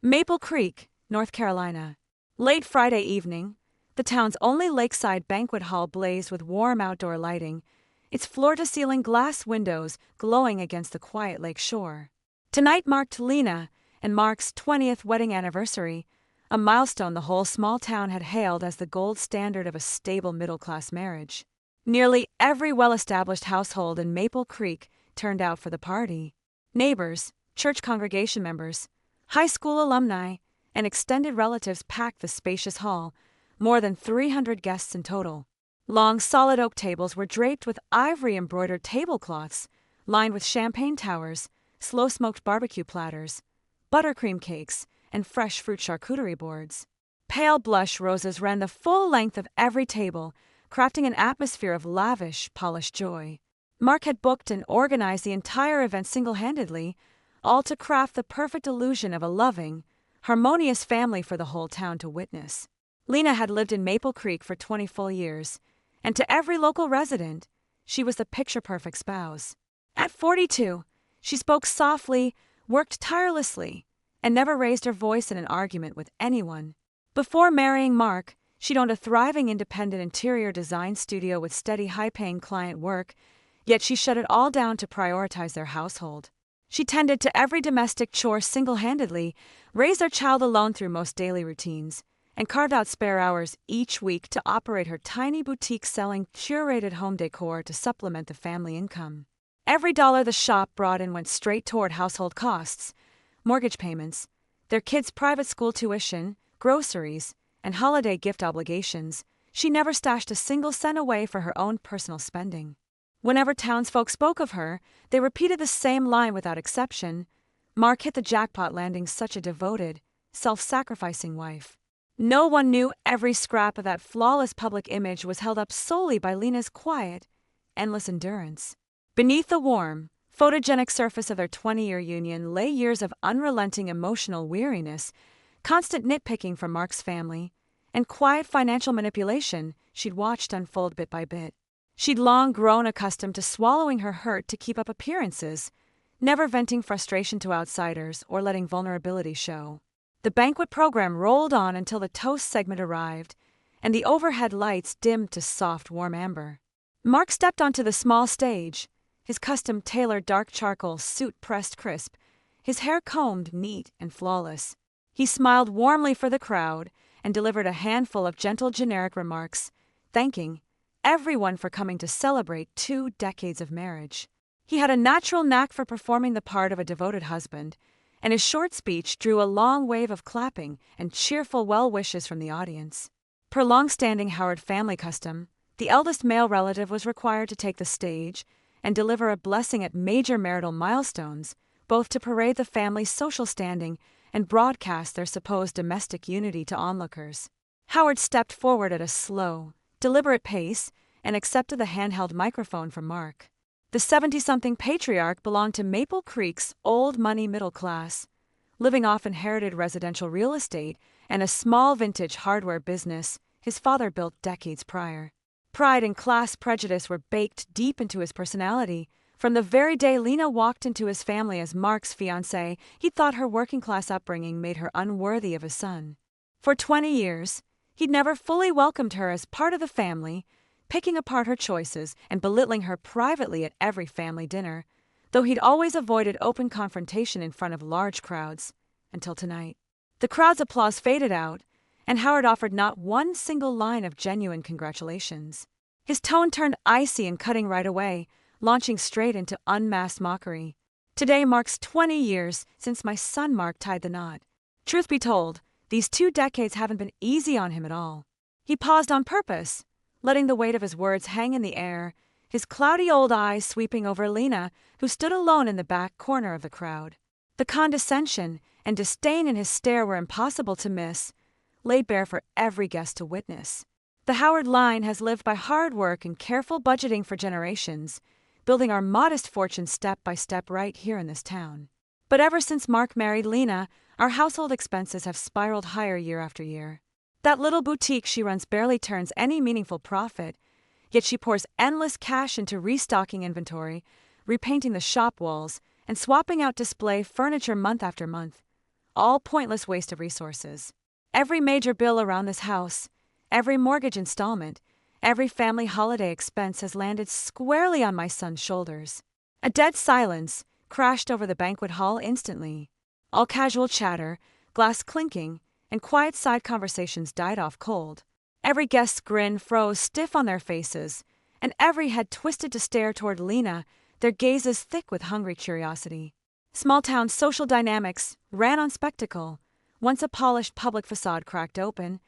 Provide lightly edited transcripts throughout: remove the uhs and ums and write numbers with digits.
Maple Creek, North Carolina. Late Friday evening, the town's only lakeside banquet hall blazed with warm outdoor lighting, its floor-to-ceiling glass windows glowing against the quiet lake shore. Tonight marked Lena and Mark's 20th wedding anniversary, a milestone the whole small town had hailed as the gold standard of a stable middle-class marriage. Nearly every well-established household in Maple Creek turned out for the party. Neighbors, church congregation members, high school alumni, and extended relatives packed the spacious hall, more than 300 guests in total. Long, solid oak tables were draped with ivory-embroidered tablecloths, lined with champagne towers, slow-smoked barbecue platters, buttercream cakes, and fresh fruit charcuterie boards. Pale blush roses ran the full length of every table, crafting an atmosphere of lavish, polished joy. Mark had booked and organized the entire event single-handedly, all to craft the perfect illusion of a loving, harmonious family for the whole town to witness. Lena had lived in Maple Creek for 20 full years, and to every local resident, she was the picture-perfect spouse. At 42, she spoke softly, worked tirelessly, and never raised her voice in an argument with anyone. Before marrying Mark, she'd owned a thriving independent interior design studio with steady, high-paying client work, yet she shut it all down to prioritize their household. She tended to every domestic chore single-handedly, raised their child alone through most daily routines, and carved out spare hours each week to operate her tiny boutique selling curated home decor to supplement the family income. Every dollar the shop brought in went straight toward household costs, mortgage payments, their kids' private school tuition, groceries, and holiday gift obligations. She never stashed a single cent away for her own personal spending. Whenever townsfolk spoke of her, they repeated the same line without exception: Mark hit the jackpot landing such a devoted, self-sacrificing wife. No one knew every scrap of that flawless public image was held up solely by Lena's quiet, endless endurance. Beneath the warm, photogenic surface of their 20-year union lay years of unrelenting emotional weariness, constant nitpicking from Mark's family, and quiet financial manipulation she'd watched unfold bit by bit. She'd long grown accustomed to swallowing her hurt to keep up appearances, never venting frustration to outsiders or letting vulnerability show. The banquet program rolled on until the toast segment arrived, and the overhead lights dimmed to soft, warm amber. Mark stepped onto the small stage, his custom-tailored dark charcoal suit pressed crisp, his hair combed neat and flawless. He smiled warmly for the crowd and delivered a handful of gentle generic remarks, thanking everyone for coming to celebrate 2 decades of marriage. He had a natural knack for performing the part of a devoted husband, and his short speech drew a long wave of clapping and cheerful well wishes from the audience. Per long-standing Howard family custom, the eldest male relative was required to take the stage and deliver a blessing at major marital milestones, both to parade the family's social standing and broadcast their supposed domestic unity to onlookers. Howard stepped forward at a slow, deliberate pace and accepted the handheld microphone from Mark. The 70-something patriarch belonged to Maple Creek's old money middle class, living off inherited residential real estate and a small vintage hardware business his father built decades prior. Pride and class prejudice were baked deep into his personality. From the very day Lena walked into his family as Mark's fiancée, he thought her working-class upbringing made her unworthy of his son. For 20 years, he'd never fully welcomed her as part of the family, picking apart her choices and belittling her privately at every family dinner, though he'd always avoided open confrontation in front of large crowds, until tonight. The crowd's applause faded out, and Howard offered not one single line of genuine congratulations. His tone turned icy and cutting right away, launching straight into unmasked mockery. Today marks 20 years since my son Mark tied the knot. Truth be told, these 2 decades haven't been easy on him at all. He paused on purpose, letting the weight of his words hang in the air, his cloudy old eyes sweeping over Lena, who stood alone in the back corner of the crowd. The condescension and disdain in his stare were impossible to miss, laid bare for every guest to witness. The Howard line has lived by hard work and careful budgeting for generations, building our modest fortune step by step right here in this town. But ever since Mark married Lena, our household expenses have spiraled higher year after year. That little boutique she runs barely turns any meaningful profit, yet she pours endless cash into restocking inventory, repainting the shop walls, and swapping out display furniture month after month, all pointless waste of resources. Every major bill around this house, every mortgage installment, every family holiday expense has landed squarely on my son's shoulders. A dead silence crashed over the banquet hall instantly. All casual chatter, glass clinking, and quiet side conversations died off cold. Every guest's grin froze stiff on their faces, and every head twisted to stare toward Lena, their gazes thick with hungry curiosity. Small-town social dynamics ran on spectacle. Once a polished public facade cracked open,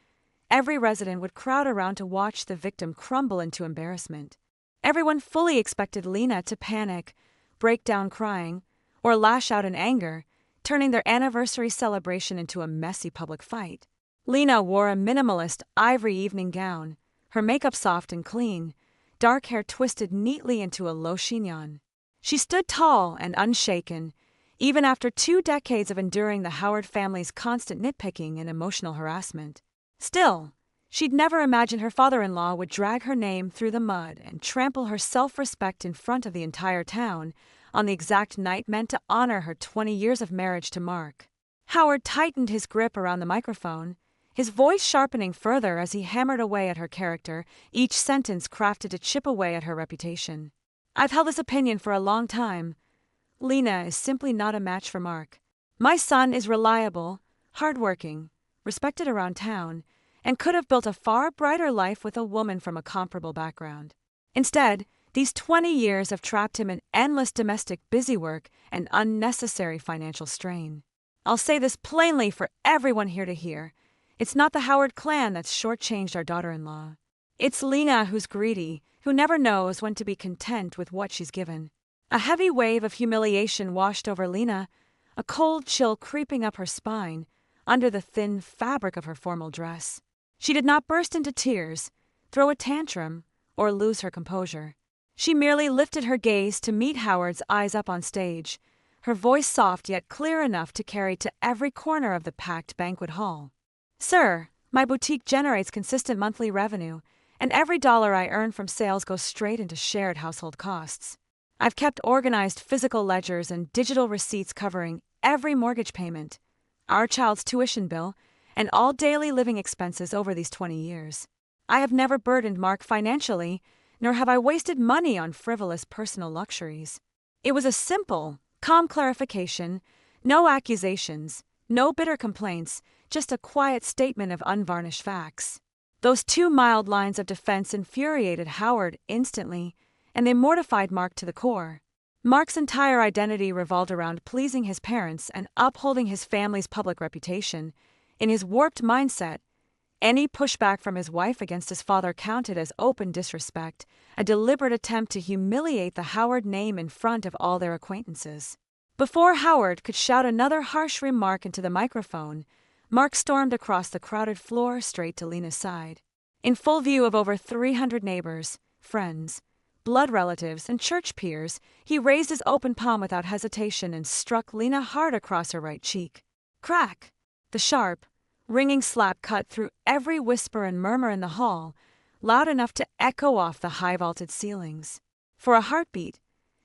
every resident would crowd around to watch the victim crumble into embarrassment. Everyone fully expected Lena to panic, break down crying, or lash out in anger, turning their anniversary celebration into a messy public fight. Lena wore a minimalist ivory evening gown, her makeup soft and clean, dark hair twisted neatly into a low chignon. She stood tall and unshaken, even after 2 decades of enduring the Howard family's constant nitpicking and emotional harassment. Still, she'd never imagined her father-in-law would drag her name through the mud and trample her self-respect in front of the entire town on the exact night meant to honor her 20 years of marriage to Mark. Howard tightened his grip around the microphone, his voice sharpening further as he hammered away at her character, each sentence crafted to chip away at her reputation. I've held this opinion for a long time. Lena is simply not a match for Mark. My son is reliable, hardworking, respected around town, and could have built a far brighter life with a woman from a comparable background. Instead, these 20 years have trapped him in endless domestic busywork and unnecessary financial strain. I'll say this plainly for everyone here to hear. It's not the Howard clan that's shortchanged our daughter-in-law. It's Lena who's greedy, who never knows when to be content with what she's given. A heavy wave of humiliation washed over Lena, a cold chill creeping up her spine, under the thin fabric of her formal dress. She did not burst into tears, throw a tantrum, or lose her composure. She merely lifted her gaze to meet Howard's eyes up on stage, her voice soft yet clear enough to carry to every corner of the packed banquet hall. Sir, my boutique generates consistent monthly revenue, and every dollar I earn from sales goes straight into shared household costs. I've kept organized physical ledgers and digital receipts covering every mortgage payment, our child's tuition bill, and all daily living expenses over these 20 years. I have never burdened Mark financially, nor have I wasted money on frivolous personal luxuries. It was a simple, calm clarification, no accusations, no bitter complaints, just a quiet statement of unvarnished facts. Those 2 mild lines of defense infuriated Howard instantly, and they mortified Mark to the core. Mark's entire identity revolved around pleasing his parents and upholding his family's public reputation. In his warped mindset, any pushback from his wife against his father counted as open disrespect, a deliberate attempt to humiliate the Howard name in front of all their acquaintances. Before Howard could shout another harsh remark into the microphone, Mark stormed across the crowded floor straight to Lena's side. In full view of over 300 neighbors, friends, blood relatives, and church peers, he raised his open palm without hesitation and struck Lena hard across her right cheek. Crack! The sharp, ringing slap cut through every whisper and murmur in the hall, loud enough to echo off the high-vaulted ceilings. For a heartbeat,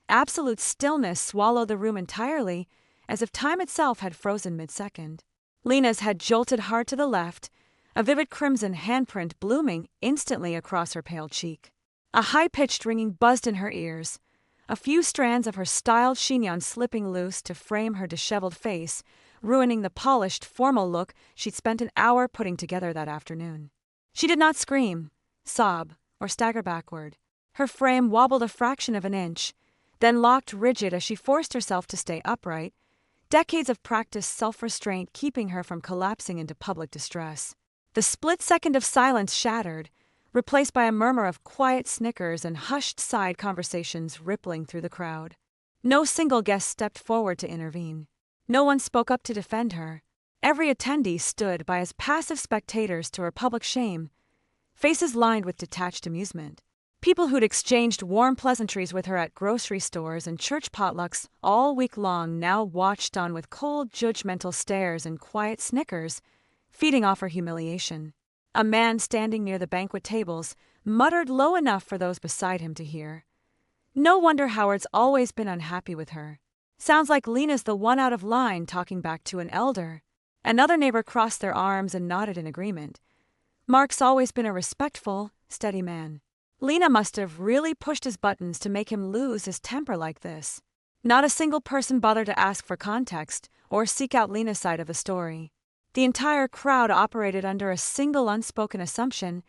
absolute stillness swallowed the room entirely, as if time itself had frozen mid-second. Lena's head jolted hard to the left, a vivid crimson handprint blooming instantly across her pale cheek. A high-pitched ringing buzzed in her ears, a few strands of her styled chignon slipping loose to frame her disheveled face, ruining the polished, formal look she'd spent an hour putting together that afternoon. She did not scream, sob, or stagger backward. Her frame wobbled a fraction of an inch, then locked rigid as she forced herself to stay upright, decades of practiced self-restraint keeping her from collapsing into public distress. The split second of silence shattered, replaced by a murmur of quiet snickers and hushed side conversations rippling through the crowd. No single guest stepped forward to intervene. No one spoke up to defend her. Every attendee stood by as passive spectators to her public shame, faces lined with detached amusement. People who'd exchanged warm pleasantries with her at grocery stores and church potlucks all week long now watched on with cold, judgmental stares and quiet snickers, feeding off her humiliation. A man standing near the banquet tables muttered low enough for those beside him to hear. No wonder Howard's always been unhappy with her. Sounds like Lena's the one out of line talking back to an elder. Another neighbor crossed their arms and nodded in agreement. Mark's always been a respectful, steady man. Lena must have really pushed his buttons to make him lose his temper like this. Not a single person bothered to ask for context or seek out Lena's side of the story. The entire crowd operated under a single unspoken assumption: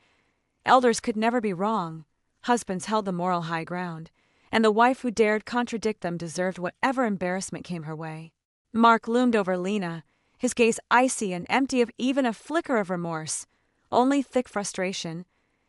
elders could never be wrong, husbands held the moral high ground, and the wife who dared contradict them deserved whatever embarrassment came her way. Mark loomed over Lena, his gaze icy and empty of even a flicker of remorse, only thick frustration,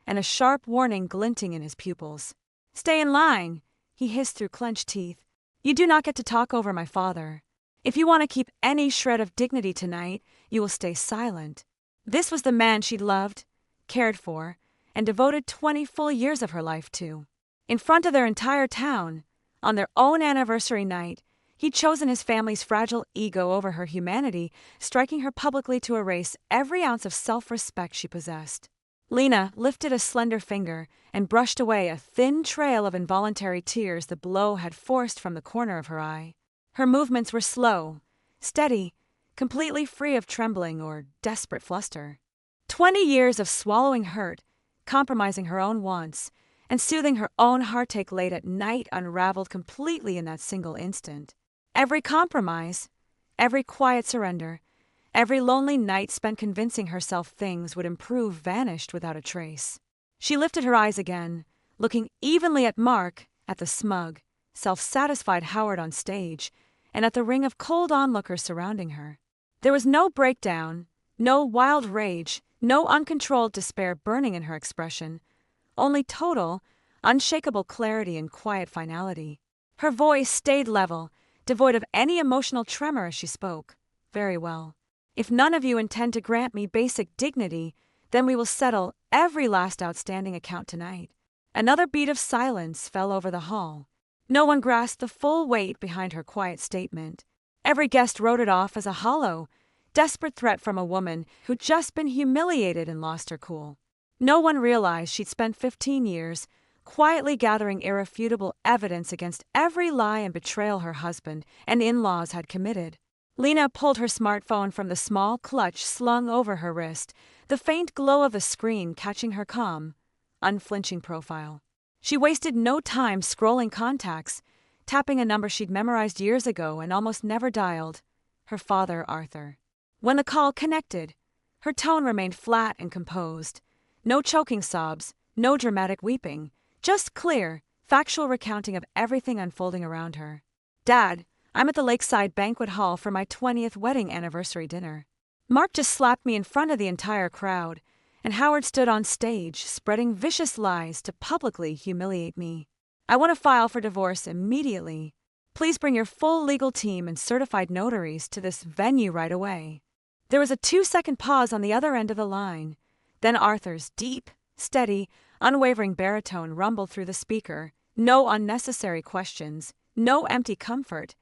and a sharp warning glinting in his pupils. "Stay in line," he hissed through clenched teeth. "You do not get to talk over my father. If you want to keep any shred of dignity tonight, you will stay silent." This was the man she'd loved, cared for, and devoted 20 full years of her life to. In front of their entire town, on their own anniversary night, he'd chosen his family's fragile ego over her humanity, striking her publicly to erase every ounce of self-respect she possessed. Lena lifted a slender finger and brushed away a thin trail of involuntary tears the blow had forced from the corner of her eye. Her movements were slow, steady, completely free of trembling or desperate fluster. 20 years of swallowing hurt, compromising her own wants, and soothing her own heartache late at night unraveled completely in that single instant. Every compromise, every quiet surrender, every lonely night spent convincing herself things would improve vanished without a trace. She lifted her eyes again, looking evenly at Mark, at the smug, self-satisfied Howard on stage, and at the ring of cold onlookers surrounding her. There was no breakdown, no wild rage, no uncontrolled despair burning in her expression, only total, unshakable clarity and quiet finality. Her voice stayed level, devoid of any emotional tremor as she spoke. "Very well. If none of you intend to grant me basic dignity, then we will settle every last outstanding account tonight." Another beat of silence fell over the hall. No one grasped the full weight behind her quiet statement. Every guest wrote it off as a hollow, desperate threat from a woman who'd just been humiliated and lost her cool. No one realized she'd spent 15 years quietly gathering irrefutable evidence against every lie and betrayal her husband and in-laws had committed. Lena pulled her smartphone from the small clutch slung over her wrist, the faint glow of the screen catching her calm, unflinching profile. She wasted no time scrolling contacts, tapping a number she'd memorized years ago and almost never dialed: her father, Arthur. When the call connected, her tone remained flat and composed. No choking sobs, no dramatic weeping, just clear, factual recounting of everything unfolding around her. "Dad, I'm at the Lakeside Banquet Hall for my 20th wedding anniversary dinner. Mark just slapped me in front of the entire crowd, and Howard stood on stage, spreading vicious lies to publicly humiliate me. I want to file for divorce immediately. Please bring your full legal team and certified notaries to this venue right away." There was a 2-second pause on the other end of the line. Then Arthur's deep, steady, unwavering baritone rumbled through the speaker. No unnecessary questions, no empty comfort.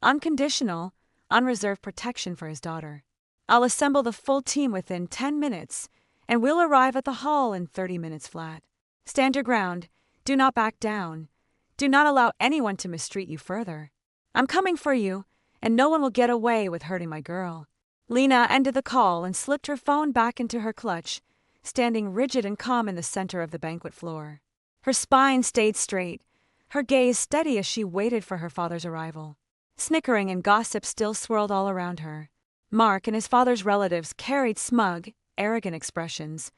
Unconditional, unreserved protection for his daughter. "I'll assemble the full team within 10 minutes, and we'll arrive at the hall in 30 minutes flat. Stand your ground. Do not back down. Do not allow anyone to mistreat you further. I'm coming for you, and no one will get away with hurting my girl." Lena ended the call and slipped her phone back into her clutch, standing rigid and calm in the center of the banquet floor. Her spine stayed straight, her gaze steady as she waited for her father's arrival. Snickering and gossip still swirled all around her. Mark and his father's relatives carried smug, arrogant expressions,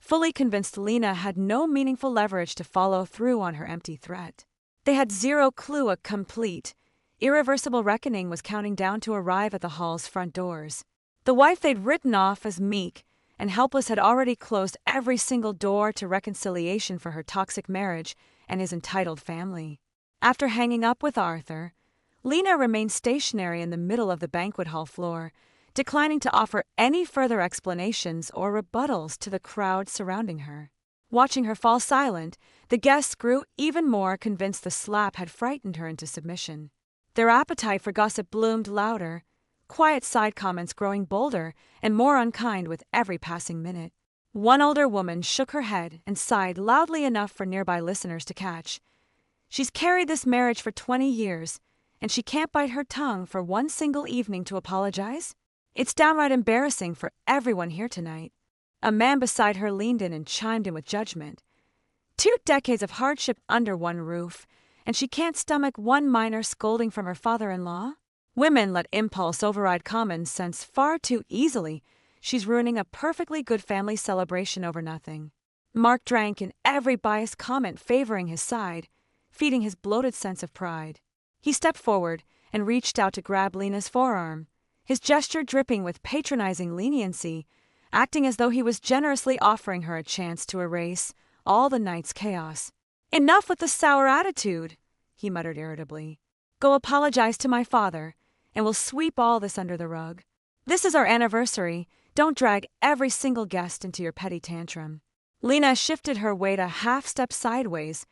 fully convinced Lena had no meaningful leverage to follow through on her empty threat. They had zero clue a complete, irreversible reckoning was counting down to arrive at the hall's front doors. The wife they'd written off as meek and helpless had already closed every single door to reconciliation for her toxic marriage and his entitled family. After hanging up with Arthur, Lena remained stationary in the middle of the banquet hall floor, declining to offer any further explanations or rebuttals to the crowd surrounding her. Watching her fall silent, the guests grew even more convinced the slap had frightened her into submission. Their appetite for gossip bloomed louder, quiet side comments growing bolder and more unkind with every passing minute. One older woman shook her head and sighed loudly enough for nearby listeners to catch. "She's carried this marriage for 20 years, and she can't bite her tongue for one single evening to apologize? It's downright embarrassing for everyone here tonight." A man beside her leaned in and chimed in with judgment. 2 decades of hardship under one roof, and she can't stomach one minor scolding from her father-in-law? Women let impulse override common sense far too easily. She's ruining a perfectly good family celebration over nothing. Mark drank in every biased comment favoring his side, feeding his bloated sense of pride. He stepped forward and reached out to grab Lena's forearm, his gesture dripping with patronizing leniency, acting as though he was generously offering her a chance to erase all the night's chaos. "Enough with the sour attitude," he muttered irritably. "Go apologize to my father, and we'll sweep all this under the rug. This is our anniversary. Don't drag every single guest into your petty tantrum." Lena shifted her weight a half-step sideways,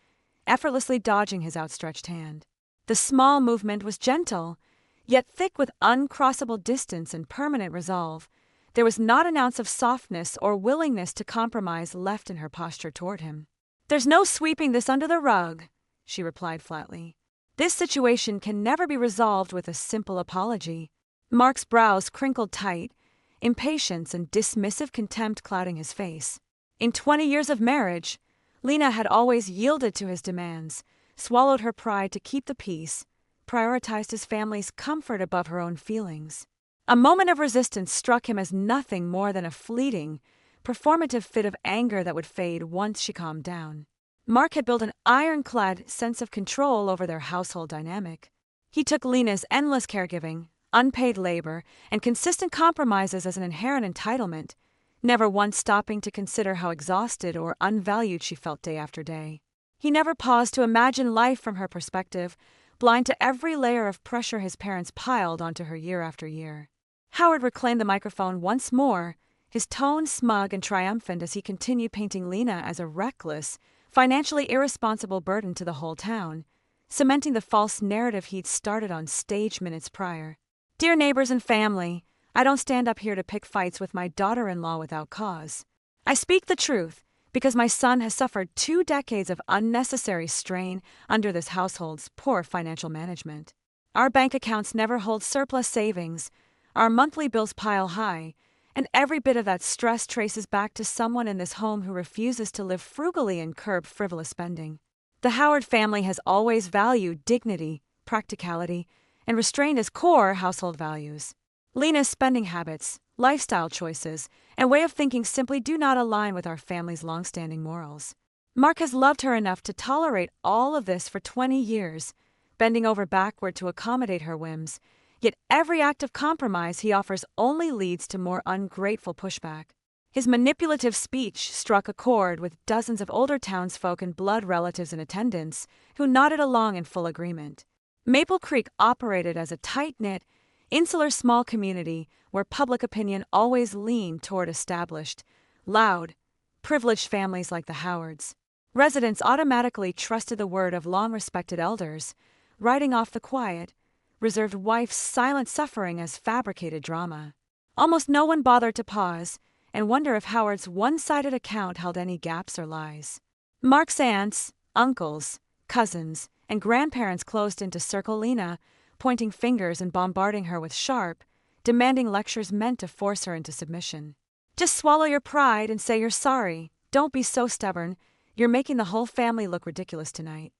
effortlessly dodging his outstretched hand. The small movement was gentle, yet thick with uncrossable distance and permanent resolve. There was not an ounce of softness or willingness to compromise left in her posture toward him. "There's no sweeping this under the rug," she replied flatly. "This situation can never be resolved with a simple apology." Mark's brows crinkled tight, impatience and dismissive contempt clouding his face. In 20 years of marriage, Lena had always yielded to his demands, swallowed her pride to keep the peace, prioritized his family's comfort above her own feelings. A moment of resistance struck him as nothing more than a fleeting, performative fit of anger that would fade once she calmed down. Mark had built an ironclad sense of control over their household dynamic. He took Lena's endless caregiving, unpaid labor, and consistent compromises as an inherent entitlement, never once stopping to consider how exhausted or unvalued she felt day after day. He never paused to imagine life from her perspective, blind to every layer of pressure his parents piled onto her year after year. Howard reclaimed the microphone once more, his tone smug and triumphant as he continued painting Lena as a reckless, financially irresponsible burden to the whole town, cementing the false narrative he'd started on stage minutes prior. "Dear neighbors and family, I don't stand up here to pick fights with my daughter-in-law without cause. I speak the truth because my son has suffered 2 decades of unnecessary strain under this household's poor financial management. Our bank accounts never hold surplus savings, our monthly bills pile high, and every bit of that stress traces back to someone in this home who refuses to live frugally and curb frivolous spending. The Howard family has always valued dignity, practicality, and restraint as core household values. Lena's spending habits, lifestyle choices, and way of thinking simply do not align with our family's long-standing morals. Mark has loved her enough to tolerate all of this for 20 years, bending over backward to accommodate her whims, yet every act of compromise he offers only leads to more ungrateful pushback. His manipulative speech struck a chord with dozens of older townsfolk and blood relatives in attendance, who nodded along in full agreement. Maple Creek operated as a tight-knit, insular small community where public opinion always leaned toward established, loud, privileged families like the Howards. Residents automatically trusted the word of long-respected elders, writing off the quiet, reserved wife's silent suffering as fabricated drama. Almost no one bothered to pause and wonder if Howard's one-sided account held any gaps or lies. Mark's aunts, uncles, cousins, and grandparents closed in to circle Lena, pointing fingers and bombarding her with sharp, demanding lectures meant to force her into submission. "Just swallow your pride and say you're sorry. Don't be so stubborn. You're making the whole family look ridiculous tonight.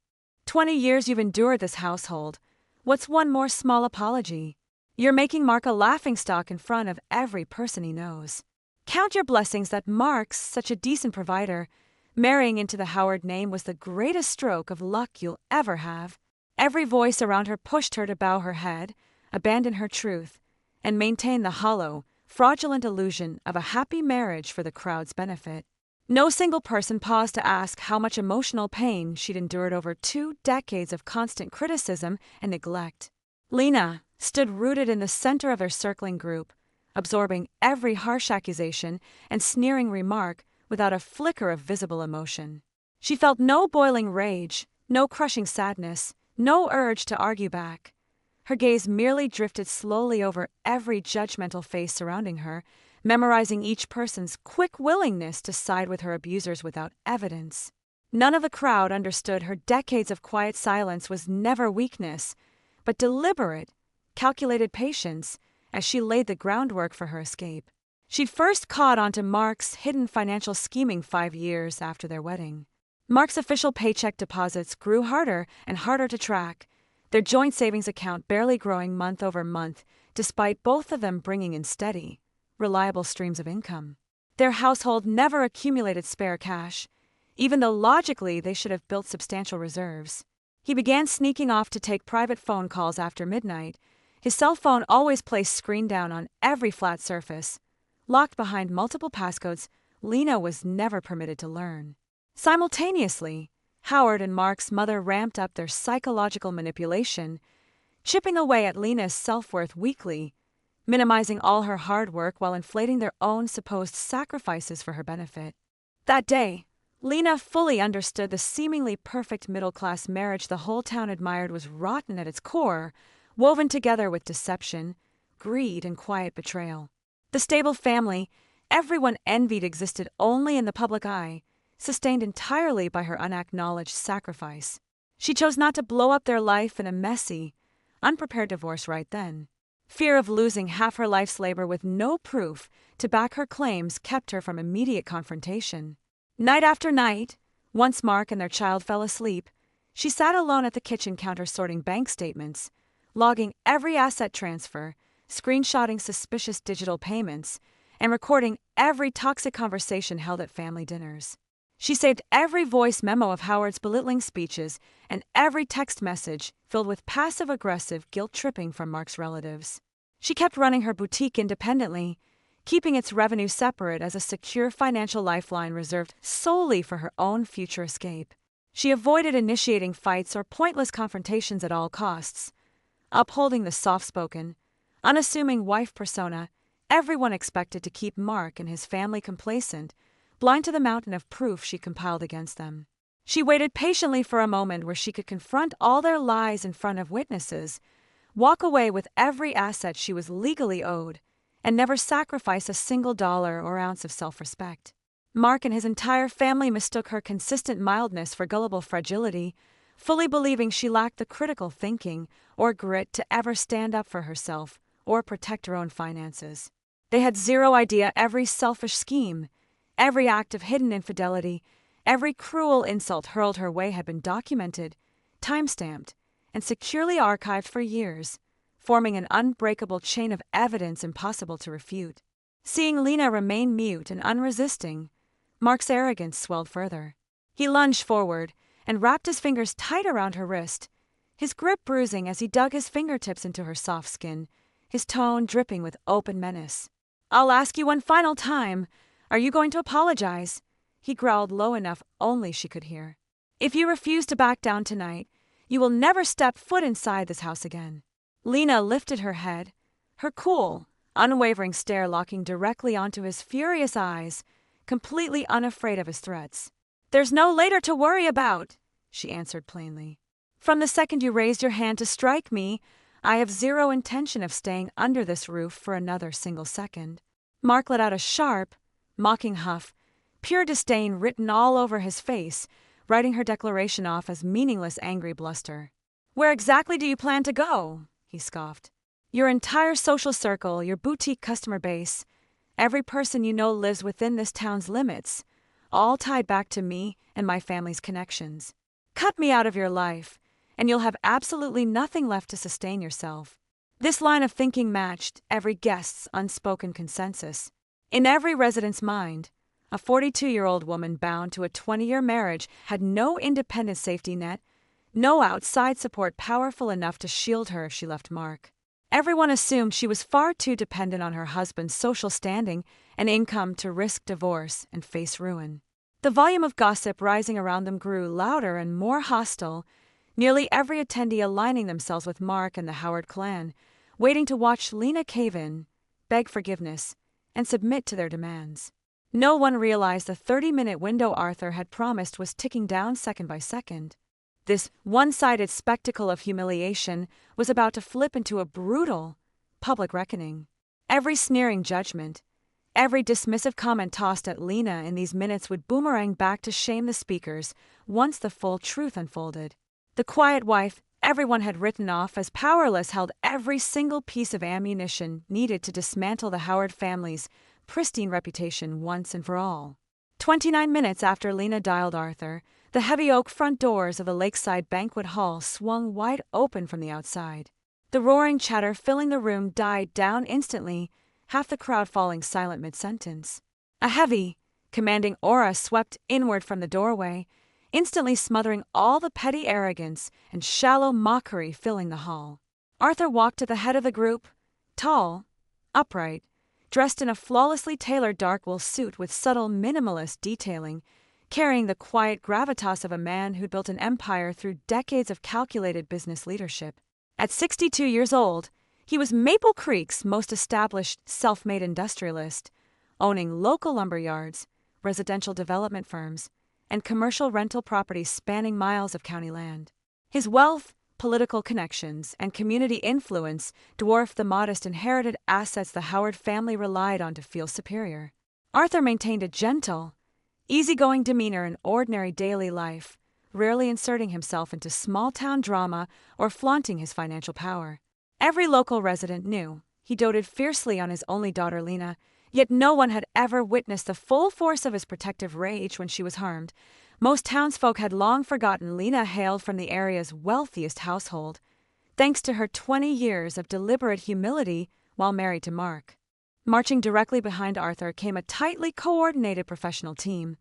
20 years you've endured this household. What's one more small apology? You're making Mark a laughingstock in front of every person he knows. Count your blessings that Mark's such a decent provider. Marrying into the Howard name was the greatest stroke of luck you'll ever have." Every voice around her pushed her to bow her head, abandon her truth, and maintain the hollow, fraudulent illusion of a happy marriage for the crowd's benefit. No single person paused to ask how much emotional pain she'd endured over 2 decades of constant criticism and neglect. Lena stood rooted in the center of their circling group, absorbing every harsh accusation and sneering remark without a flicker of visible emotion. She felt no boiling rage, no crushing sadness, no urge to argue back. Her gaze merely drifted slowly over every judgmental face surrounding her, memorizing each person's quick willingness to side with her abusers without evidence. None of the crowd understood her decades of quiet silence was never weakness, but deliberate, calculated patience as she laid the groundwork for her escape. She'd first caught on to Mark's hidden financial scheming 5 years after their wedding. Mark's official paycheck deposits grew harder and harder to track, their joint savings account barely growing month over month, despite both of them bringing in steady, reliable streams of income. Their household never accumulated spare cash, even though logically they should have built substantial reserves. He began sneaking off to take private phone calls after midnight, his cell phone always placed screen down on every flat surface. Locked behind multiple passcodes, Lena was never permitted to learn. Simultaneously, Howard and Mark's mother ramped up their psychological manipulation, chipping away at Lena's self-worth weekly, minimizing all her hard work while inflating their own supposed sacrifices for her benefit. That day, Lena fully understood the seemingly perfect middle-class marriage the whole town admired was rotten at its core, woven together with deception, greed, and quiet betrayal. The stable family everyone envied existed only in the public eye, sustained entirely by her unacknowledged sacrifice. She chose not to blow up their life in a messy, unprepared divorce right then. Fear of losing half her life's labor with no proof to back her claims kept her from immediate confrontation. Night after night, once Mark and their child fell asleep, she sat alone at the kitchen counter sorting bank statements, logging every asset transfer, screenshotting suspicious digital payments, and recording every toxic conversation held at family dinners. She saved every voice memo of Howard's belittling speeches and every text message filled with passive-aggressive guilt-tripping from Mark's relatives. She kept running her boutique independently, keeping its revenue separate as a secure financial lifeline reserved solely for her own future escape. She avoided initiating fights or pointless confrontations at all costs, upholding the soft-spoken, unassuming wife persona everyone expected to keep Mark and his family complacent, blind to the mountain of proof she compiled against them. She waited patiently for a moment where she could confront all their lies in front of witnesses, walk away with every asset she was legally owed, and never sacrifice a single dollar or ounce of self-respect. Mark and his entire family mistook her consistent mildness for gullible fragility, fully believing she lacked the critical thinking or grit to ever stand up for herself or protect her own finances. They had zero idea every selfish scheme, every act of hidden infidelity, every cruel insult hurled her way had been documented, time-stamped, and securely archived for years, forming an unbreakable chain of evidence impossible to refute. Seeing Lena remain mute and unresisting, Mark's arrogance swelled further. He lunged forward and wrapped his fingers tight around her wrist, his grip bruising as he dug his fingertips into her soft skin, his tone dripping with open menace. "I'll ask you one final time. Are you going to apologize?" He growled low enough only she could hear. "If you refuse to back down tonight, you will never step foot inside this house again." Lena lifted her head, her cool, unwavering stare locking directly onto his furious eyes, completely unafraid of his threats. "There's no later to worry about," she answered plainly. "From the second you raised your hand to strike me, I have zero intention of staying under this roof for another single second." Mark let out a sharp, mocking huff, pure disdain written all over his face, writing her declaration off as meaningless angry bluster. "Where exactly do you plan to go?" he scoffed. "Your entire social circle, your boutique customer base, every person you know lives within this town's limits, all tied back to me and my family's connections. Cut me out of your life, and you'll have absolutely nothing left to sustain yourself." This line of thinking matched every guest's unspoken consensus. In every resident's mind, a 42-year-old woman bound to a 20-year marriage had no independent safety net, no outside support powerful enough to shield her if she left Mark. Everyone assumed she was far too dependent on her husband's social standing and income to risk divorce and face ruin. The volume of gossip rising around them grew louder and more hostile, nearly every attendee aligning themselves with Mark and the Howard clan, waiting to watch Lena cave in, beg forgiveness, and submit to their demands. No one realized the 30-minute window Arthur had promised was ticking down second by second. This one-sided spectacle of humiliation was about to flip into a brutal, public reckoning. Every sneering judgment, every dismissive comment tossed at Lena in these minutes would boomerang back to shame the speakers once the full truth unfolded. The quiet wife everyone had written off as powerless, held every single piece of ammunition needed to dismantle the Howard family's pristine reputation once and for all. 29 minutes after Lena dialed Arthur, the heavy oak front doors of the lakeside banquet hall swung wide open from the outside. The roaring chatter filling the room died down instantly, half the crowd falling silent mid-sentence. A heavy, commanding aura swept inward from the doorway, instantly smothering all the petty arrogance and shallow mockery filling the hall. Arthur walked to the head of the group, tall, upright, dressed in a flawlessly tailored dark wool suit with subtle minimalist detailing, carrying the quiet gravitas of a man who'd built an empire through decades of calculated business leadership. At 62 years old, he was Maple Creek's most established self-made industrialist, owning local lumber yards, residential development firms, and commercial rental properties spanning miles of county land. His wealth, political connections, and community influence dwarfed the modest inherited assets the Howard family relied on to feel superior. Arthur maintained a gentle, easygoing demeanor in ordinary daily life, rarely inserting himself into small-town drama or flaunting his financial power. Every local resident knew he doted fiercely on his only daughter Lena, yet no one had ever witnessed the full force of his protective rage when she was harmed. Most townsfolk had long forgotten Lena hailed from the area's wealthiest household, thanks to her 20 years of deliberate humility while married to Mark. Marching directly behind Arthur came a tightly coordinated professional team.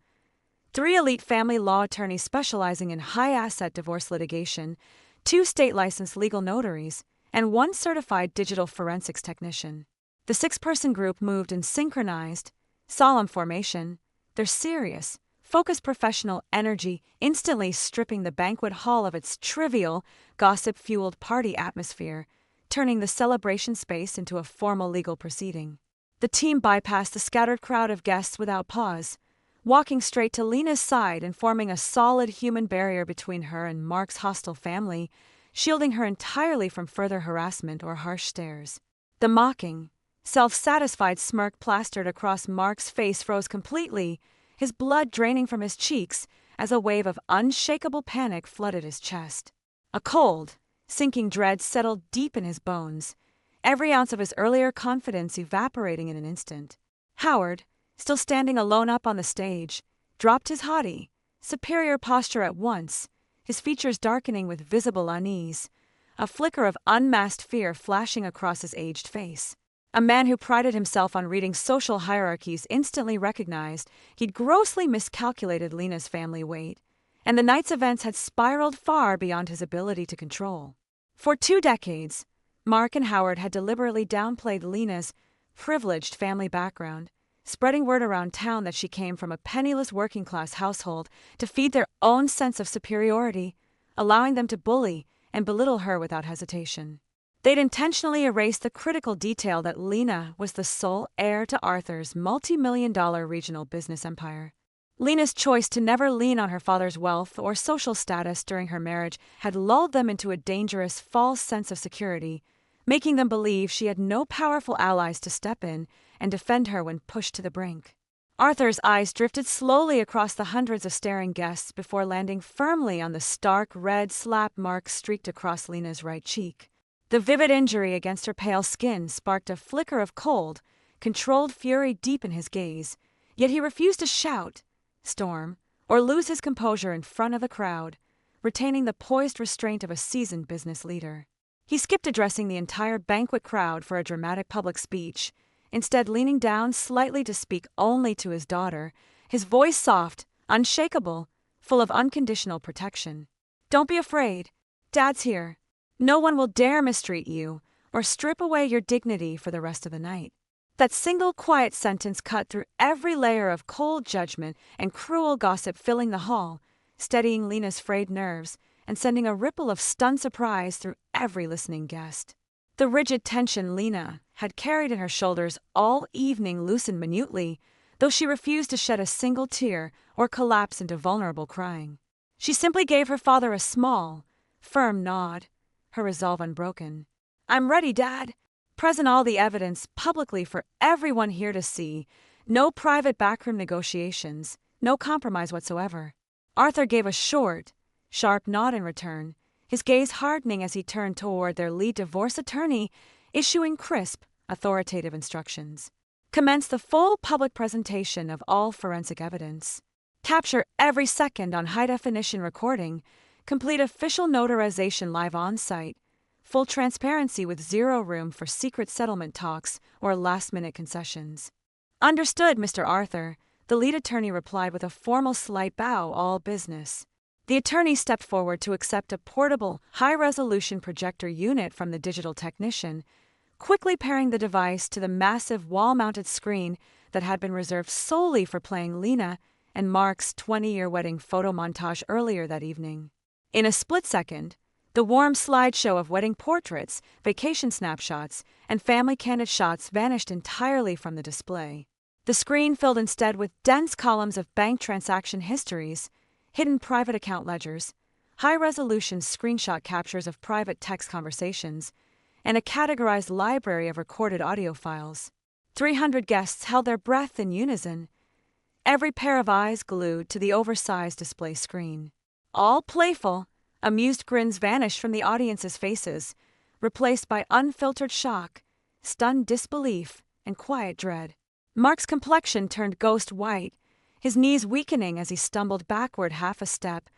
3 elite family law attorneys specializing in high-asset divorce litigation, 2 state-licensed legal notaries, and 1 certified digital forensics technician. The 6-person group moved in synchronized, solemn formation, their serious, focused professional energy instantly stripping the banquet hall of its trivial, gossip-fueled party atmosphere, turning the celebration space into a formal legal proceeding. The team bypassed the scattered crowd of guests without pause, walking straight to Lena's side and forming a solid human barrier between her and Mark's hostile family, shielding her entirely from further harassment or harsh stares. The mocking, self-satisfied smirk plastered across Mark's face froze completely, his blood draining from his cheeks as a wave of unshakable panic flooded his chest. A cold, sinking dread settled deep in his bones, every ounce of his earlier confidence evaporating in an instant. Howard, still standing alone up on the stage, dropped his haughty, superior posture at once, his features darkening with visible unease, a flicker of unmasked fear flashing across his aged face. A man who prided himself on reading social hierarchies instantly recognized he'd grossly miscalculated Lena's family weight, and the night's events had spiraled far beyond his ability to control. For 2 decades, Mark and Howard had deliberately downplayed Lena's privileged family background, spreading word around town that she came from a penniless working-class household to feed their own sense of superiority, allowing them to bully and belittle her without hesitation. They'd intentionally erased the critical detail that Lena was the sole heir to Arthur's multi-million-dollar regional business empire. Lena's choice to never lean on her father's wealth or social status during her marriage had lulled them into a dangerous, false sense of security, making them believe she had no powerful allies to step in and defend her when pushed to the brink. Arthur's eyes drifted slowly across the hundreds of staring guests before landing firmly on the stark red slap mark streaked across Lena's right cheek. The vivid injury against her pale skin sparked a flicker of cold, controlled fury deep in his gaze, yet he refused to shout, storm, or lose his composure in front of the crowd, retaining the poised restraint of a seasoned business leader. He skipped addressing the entire banquet crowd for a dramatic public speech, instead leaning down slightly to speak only to his daughter, his voice soft, unshakable, full of unconditional protection. "Don't be afraid. Dad's here. No one will dare mistreat you or strip away your dignity for the rest of the night." That single quiet sentence cut through every layer of cold judgment and cruel gossip filling the hall, steadying Lena's frayed nerves and sending a ripple of stunned surprise through every listening guest. The rigid tension Lena had carried in her shoulders all evening loosened minutely, though she refused to shed a single tear or collapse into vulnerable crying. She simply gave her father a small, firm nod, her resolve unbroken. "I'm ready, Dad," present all the evidence publicly for everyone here to see, no private backroom negotiations, no compromise whatsoever. Arthur gave a short, sharp nod in return, his gaze hardening as he turned toward their lead divorce attorney, issuing crisp, authoritative instructions. Commence the full public presentation of all forensic evidence. Capture every second on high-definition recording. Complete official notarization live on-site. Full transparency with zero room for secret settlement talks or last-minute concessions. Understood, Mr. Arthur, the lead attorney replied with a formal slight bow, all business. The attorney stepped forward to accept a portable, high-resolution projector unit from the digital technician, quickly pairing the device to the massive wall-mounted screen that had been reserved solely for playing Lena and Mark's 20-year wedding photo montage earlier that evening. In a split second, the warm slideshow of wedding portraits, vacation snapshots, and family candid shots vanished entirely from the display. The screen filled instead with dense columns of bank transaction histories, hidden private account ledgers, high-resolution screenshot captures of private text conversations, and a categorized library of recorded audio files. 300 guests held their breath in unison, every pair of eyes glued to the oversized display screen. All playful, amused grins vanished from the audience's faces, replaced by unfiltered shock, stunned disbelief, and quiet dread. Mark's complexion turned ghost white, his knees weakening as he stumbled backward half a step,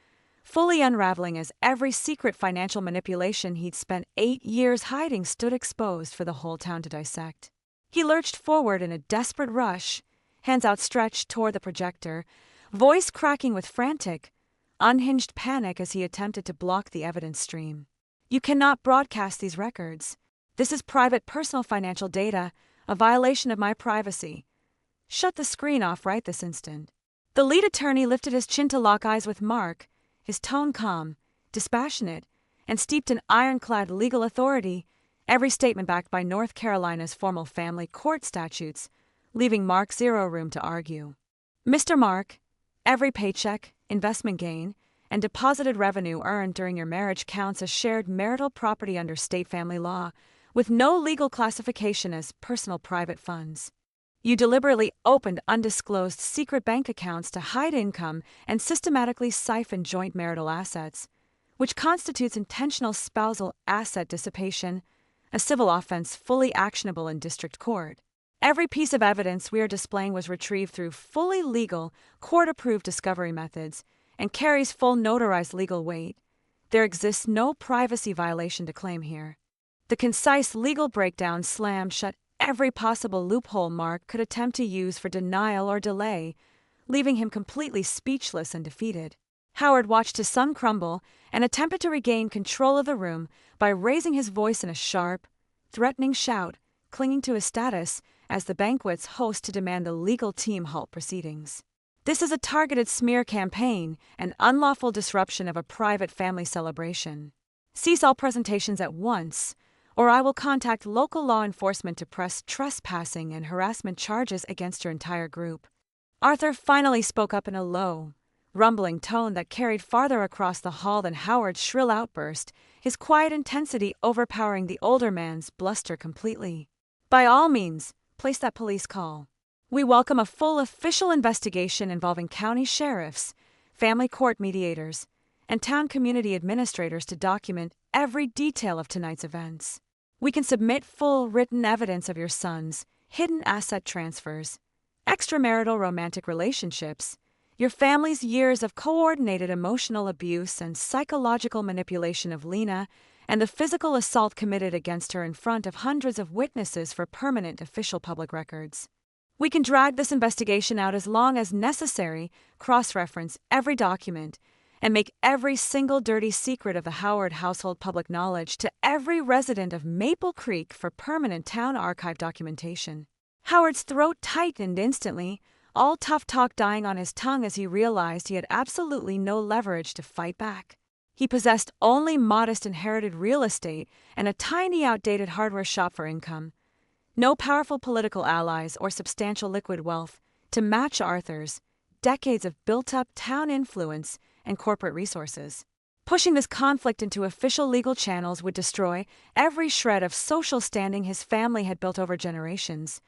fully unraveling as every secret financial manipulation he'd spent 8 years hiding stood exposed for the whole town to dissect. He lurched forward in a desperate rush, hands outstretched toward the projector, voice cracking with frantic, unhinged panic as he attempted to block the evidence stream. You cannot broadcast these records. This is private personal financial data, a violation of my privacy. Shut the screen off right this instant. The lead attorney lifted his chin to lock eyes with Mark, his tone calm, dispassionate, and steeped in ironclad legal authority, every statement backed by North Carolina's formal family court statutes, leaving Mark zero room to argue. Mr. Mark, every paycheck, investment gain, and deposited revenue earned during your marriage counts as shared marital property under state family law, with no legal classification as personal private funds. You deliberately opened undisclosed secret bank accounts to hide income and systematically siphon joint marital assets, which constitutes intentional spousal asset dissipation, a civil offense fully actionable in district court. Every piece of evidence we are displaying was retrieved through fully legal, court-approved discovery methods and carries full notarized legal weight. There exists no privacy violation to claim here. The concise legal breakdown slammed shut every possible loophole Mark could attempt to use for denial or delay, leaving him completely speechless and defeated. Howard watched his son crumble and attempted to regain control of the room by raising his voice in a sharp, threatening shout, clinging to his status as the banquet's host to demand the legal team halt proceedings. This is a targeted smear campaign, an unlawful disruption of a private family celebration. Cease all presentations at once, or I will contact local law enforcement to press trespassing and harassment charges against your entire group. Arthur finally spoke up in a low, rumbling tone that carried farther across the hall than Howard's shrill outburst, his quiet intensity overpowering the older man's bluster completely. By all means, place that police call. We welcome a full official investigation involving county sheriffs, family court mediators, and town community administrators to document every detail of tonight's events. We can submit full written evidence of your son's hidden asset transfers, extramarital romantic relationships, your family's years of coordinated emotional abuse and psychological manipulation of Lena, and the physical assault committed against her in front of hundreds of witnesses for permanent official public records. We can drag this investigation out as long as necessary, cross-reference every document, and make every single dirty secret of the Howard household public knowledge to every resident of Maple Creek for permanent town archive documentation. Howard's throat tightened instantly, all tough talk dying on his tongue as he realized he had absolutely no leverage to fight back. He possessed only modest inherited real estate and a tiny outdated hardware shop for income. No powerful political allies or substantial liquid wealth to match Arthur's decades of built-up town influence and corporate resources. Pushing this conflict into official legal channels would destroy every shred of social standing his family had built over generations,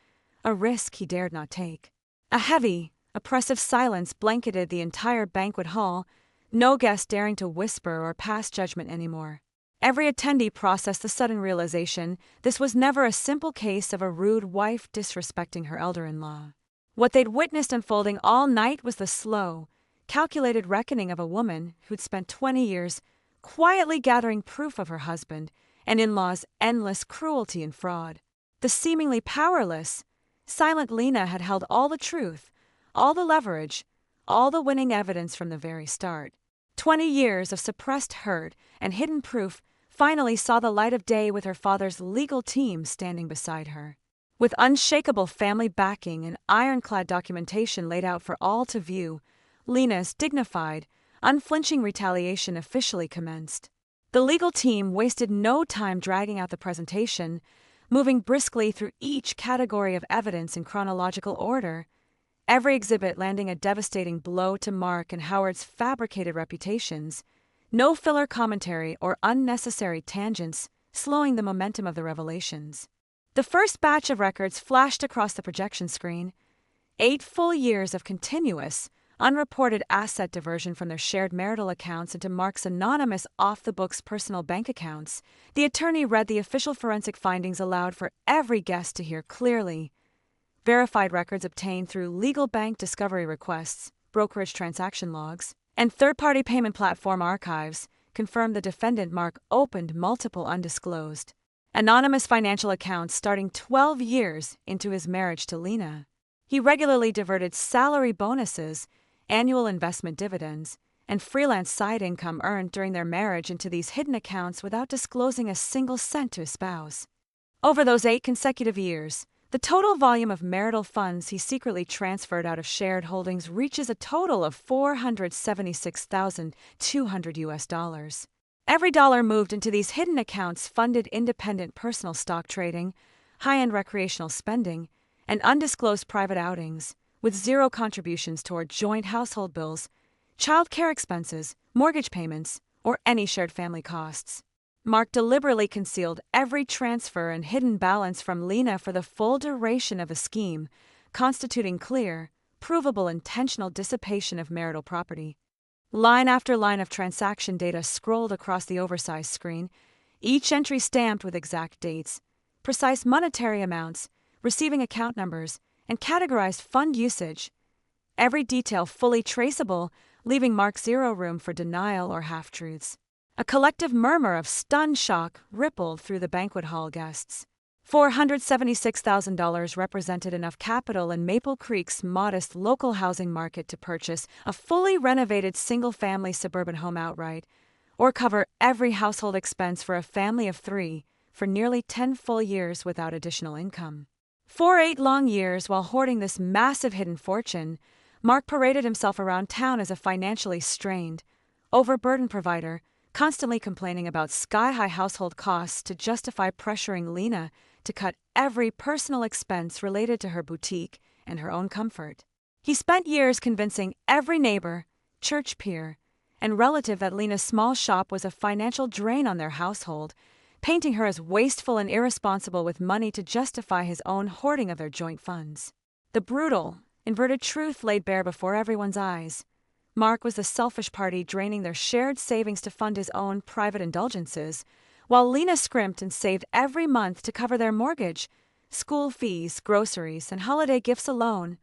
a risk he dared not take. A heavy, oppressive silence blanketed the entire banquet hall. no guest daring to whisper or pass judgment anymore. Every attendee processed the sudden realization this was never a simple case of a rude wife disrespecting her elder-in-law. What they'd witnessed unfolding all night was the slow, calculated reckoning of a woman who'd spent 20 years quietly gathering proof of her husband and in-law's endless cruelty and fraud. The seemingly powerless, silent Lena had held all the truth, all the leverage, all the winning evidence from the very start. 20 years of suppressed hurt and hidden proof finally saw the light of day with her father's legal team standing beside her. With unshakable family backing and ironclad documentation laid out for all to view, Lena's dignified, unflinching retaliation officially commenced. The legal team wasted no time dragging out the presentation, moving briskly through each category of evidence in chronological order, every exhibit landing a devastating blow to Mark and Howard's fabricated reputations, no filler commentary or unnecessary tangents slowing the momentum of the revelations. The first batch of records flashed across the projection screen. 8 full years of continuous, unreported asset diversion from their shared marital accounts into Mark's anonymous off-the-books personal bank accounts. The attorney read the official forensic findings aloud for every guest to hear clearly. Verified records obtained through legal bank discovery requests, brokerage transaction logs, and third-party payment platform archives confirmed the defendant Mark opened multiple undisclosed, anonymous financial accounts starting 12 years into his marriage to Lena. He regularly diverted salary bonuses, annual investment dividends, and freelance side income earned during their marriage into these hidden accounts without disclosing a single cent to his spouse. Over those 8 consecutive years, the total volume of marital funds he secretly transferred out of shared holdings reaches a total of $476,200. Every dollar moved into these hidden accounts funded independent personal stock trading, high-end recreational spending, and undisclosed private outings, with zero contributions toward joint household bills, child care expenses, mortgage payments, or any shared family costs. Mark deliberately concealed every transfer and hidden balance from Lena for the full duration of the scheme, constituting clear, provable intentional dissipation of marital property. Line after line of transaction data scrolled across the oversized screen, each entry stamped with exact dates, precise monetary amounts, receiving account numbers, and categorized fund usage. Every detail fully traceable, leaving Mark zero room for denial or half-truths. A collective murmur of stunned shock rippled through the banquet hall guests. $476,000 represented enough capital in Maple Creek's modest local housing market to purchase a fully renovated single-family suburban home outright, or cover every household expense for a family of 3 for nearly 10 full years without additional income. For 8 long years, while hoarding this massive hidden fortune, Mark paraded himself around town as a financially strained, overburdened provider, constantly complaining about sky-high household costs to justify pressuring Lena to cut every personal expense related to her boutique and her own comfort. He spent years convincing every neighbor, church peer, and relative that Lena's small shop was a financial drain on their household, painting her as wasteful and irresponsible with money to justify his own hoarding of their joint funds. The brutal, inverted truth laid bare before everyone's eyes. Mark was the selfish party draining their shared savings to fund his own private indulgences, while Lena scrimped and saved every month to cover their mortgage, school fees, groceries, and holiday gifts alone,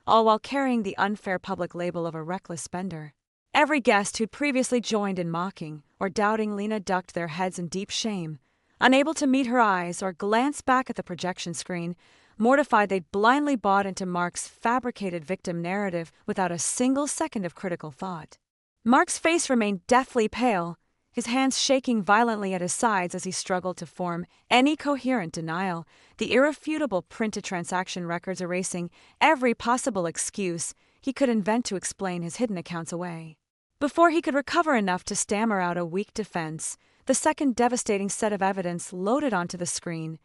all while carrying the unfair public label of a reckless spender. Every guest who'd previously joined in mocking or doubting Lena ducked their heads in deep shame, unable to meet her eyes or glance back at the projection screen, mortified they'd blindly bought into Mark's fabricated victim narrative without a single second of critical thought. Mark's face remained deathly pale, his hands shaking violently at his sides as he struggled to form any coherent denial, the irrefutable printed transaction records erasing every possible excuse he could invent to explain his hidden accounts away. Before he could recover enough to stammer out a weak defense, the second devastating set of evidence loaded onto the screen,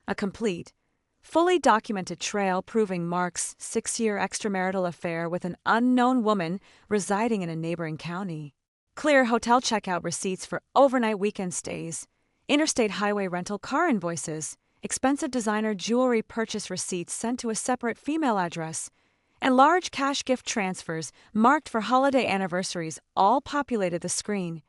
a complete, fully documented trail proving Mark's 6-year extramarital affair with an unknown woman residing in a neighboring county. Clear hotel checkout receipts for overnight weekend stays, interstate highway rental car invoices, expensive designer jewelry purchase receipts sent to a separate female address, and large cash gift transfers marked for holiday anniversaries all populated the screen,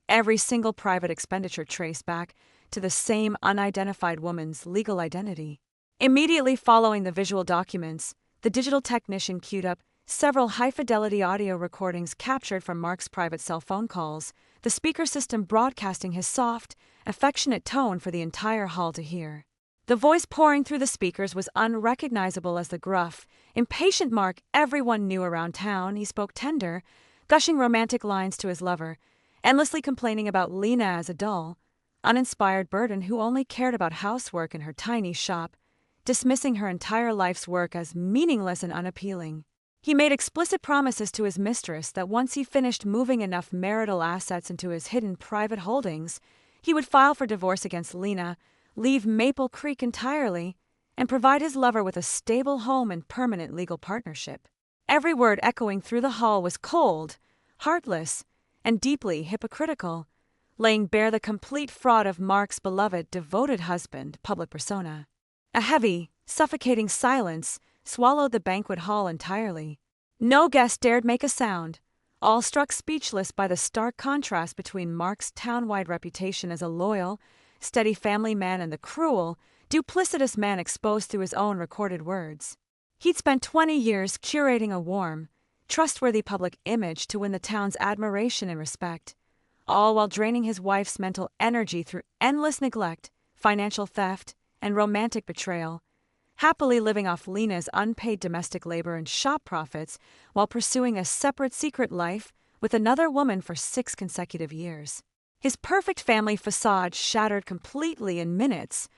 every single private expenditure traced back to the same unidentified woman's legal identity. Immediately following the visual documents, the digital technician queued up several high-fidelity audio recordings captured from Mark's private cell phone calls, the speaker system broadcasting his soft, affectionate tone for the entire hall to hear. The voice pouring through the speakers was unrecognizable as the gruff, impatient Mark everyone knew around town. He spoke tender, gushing romantic lines to his lover, endlessly complaining about Lena as a dull, uninspired burden who only cared about housework in her tiny shop, dismissing her entire life's work as meaningless and unappealing. He made explicit promises to his mistress that once he finished moving enough marital assets into his hidden private holdings, he would file for divorce against Lena, leave Maple Creek entirely, and provide his lover with a stable home and permanent legal partnership. Every word echoing through the hall was cold, heartless, and deeply hypocritical, laying bare the complete fraud of Mark's beloved, devoted husband, public persona. A heavy, suffocating silence swallowed the banquet hall entirely. No guest dared make a sound, all struck speechless by the stark contrast between Mark's town-wide reputation as a loyal, steady family man and the cruel, duplicitous man exposed through his own recorded words. He'd spent 20 years curating a warm, trustworthy public image to win the town's admiration and respect, all while draining his wife's mental energy through endless neglect, financial theft, and romantic betrayal, happily living off Lena's unpaid domestic labor and shop profits while pursuing a separate secret life with another woman for 6 consecutive years. His perfect family facade shattered completely in minutes,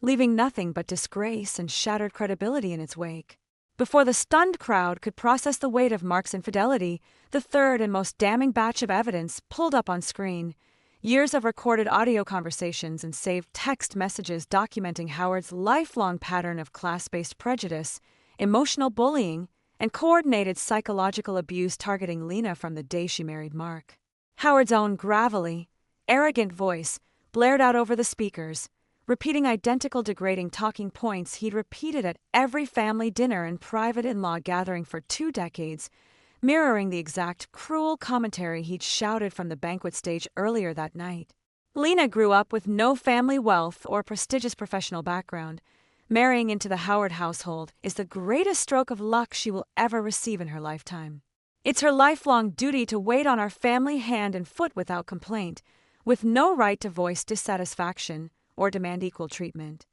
leaving nothing but disgrace and shattered credibility in its wake. Before the stunned crowd could process the weight of Mark's infidelity, the third and most damning batch of evidence pulled up on screen. Years of recorded audio conversations and saved text messages documenting Howard's lifelong pattern of class-based prejudice, emotional bullying, and coordinated psychological abuse targeting Lena from the day she married Mark. Howard's own gravelly, arrogant voice blared out over the speakers, repeating identical degrading talking points he'd repeated at every family dinner and private in-law gathering for 2 decades, mirroring the exact cruel commentary he'd shouted from the banquet stage earlier that night. Lena grew up with no family wealth or prestigious professional background. Marrying into the Howard household is the greatest stroke of luck she will ever receive in her lifetime. It's her lifelong duty to wait on our family hand and foot without complaint, with no right to voice dissatisfaction or demand equal treatment.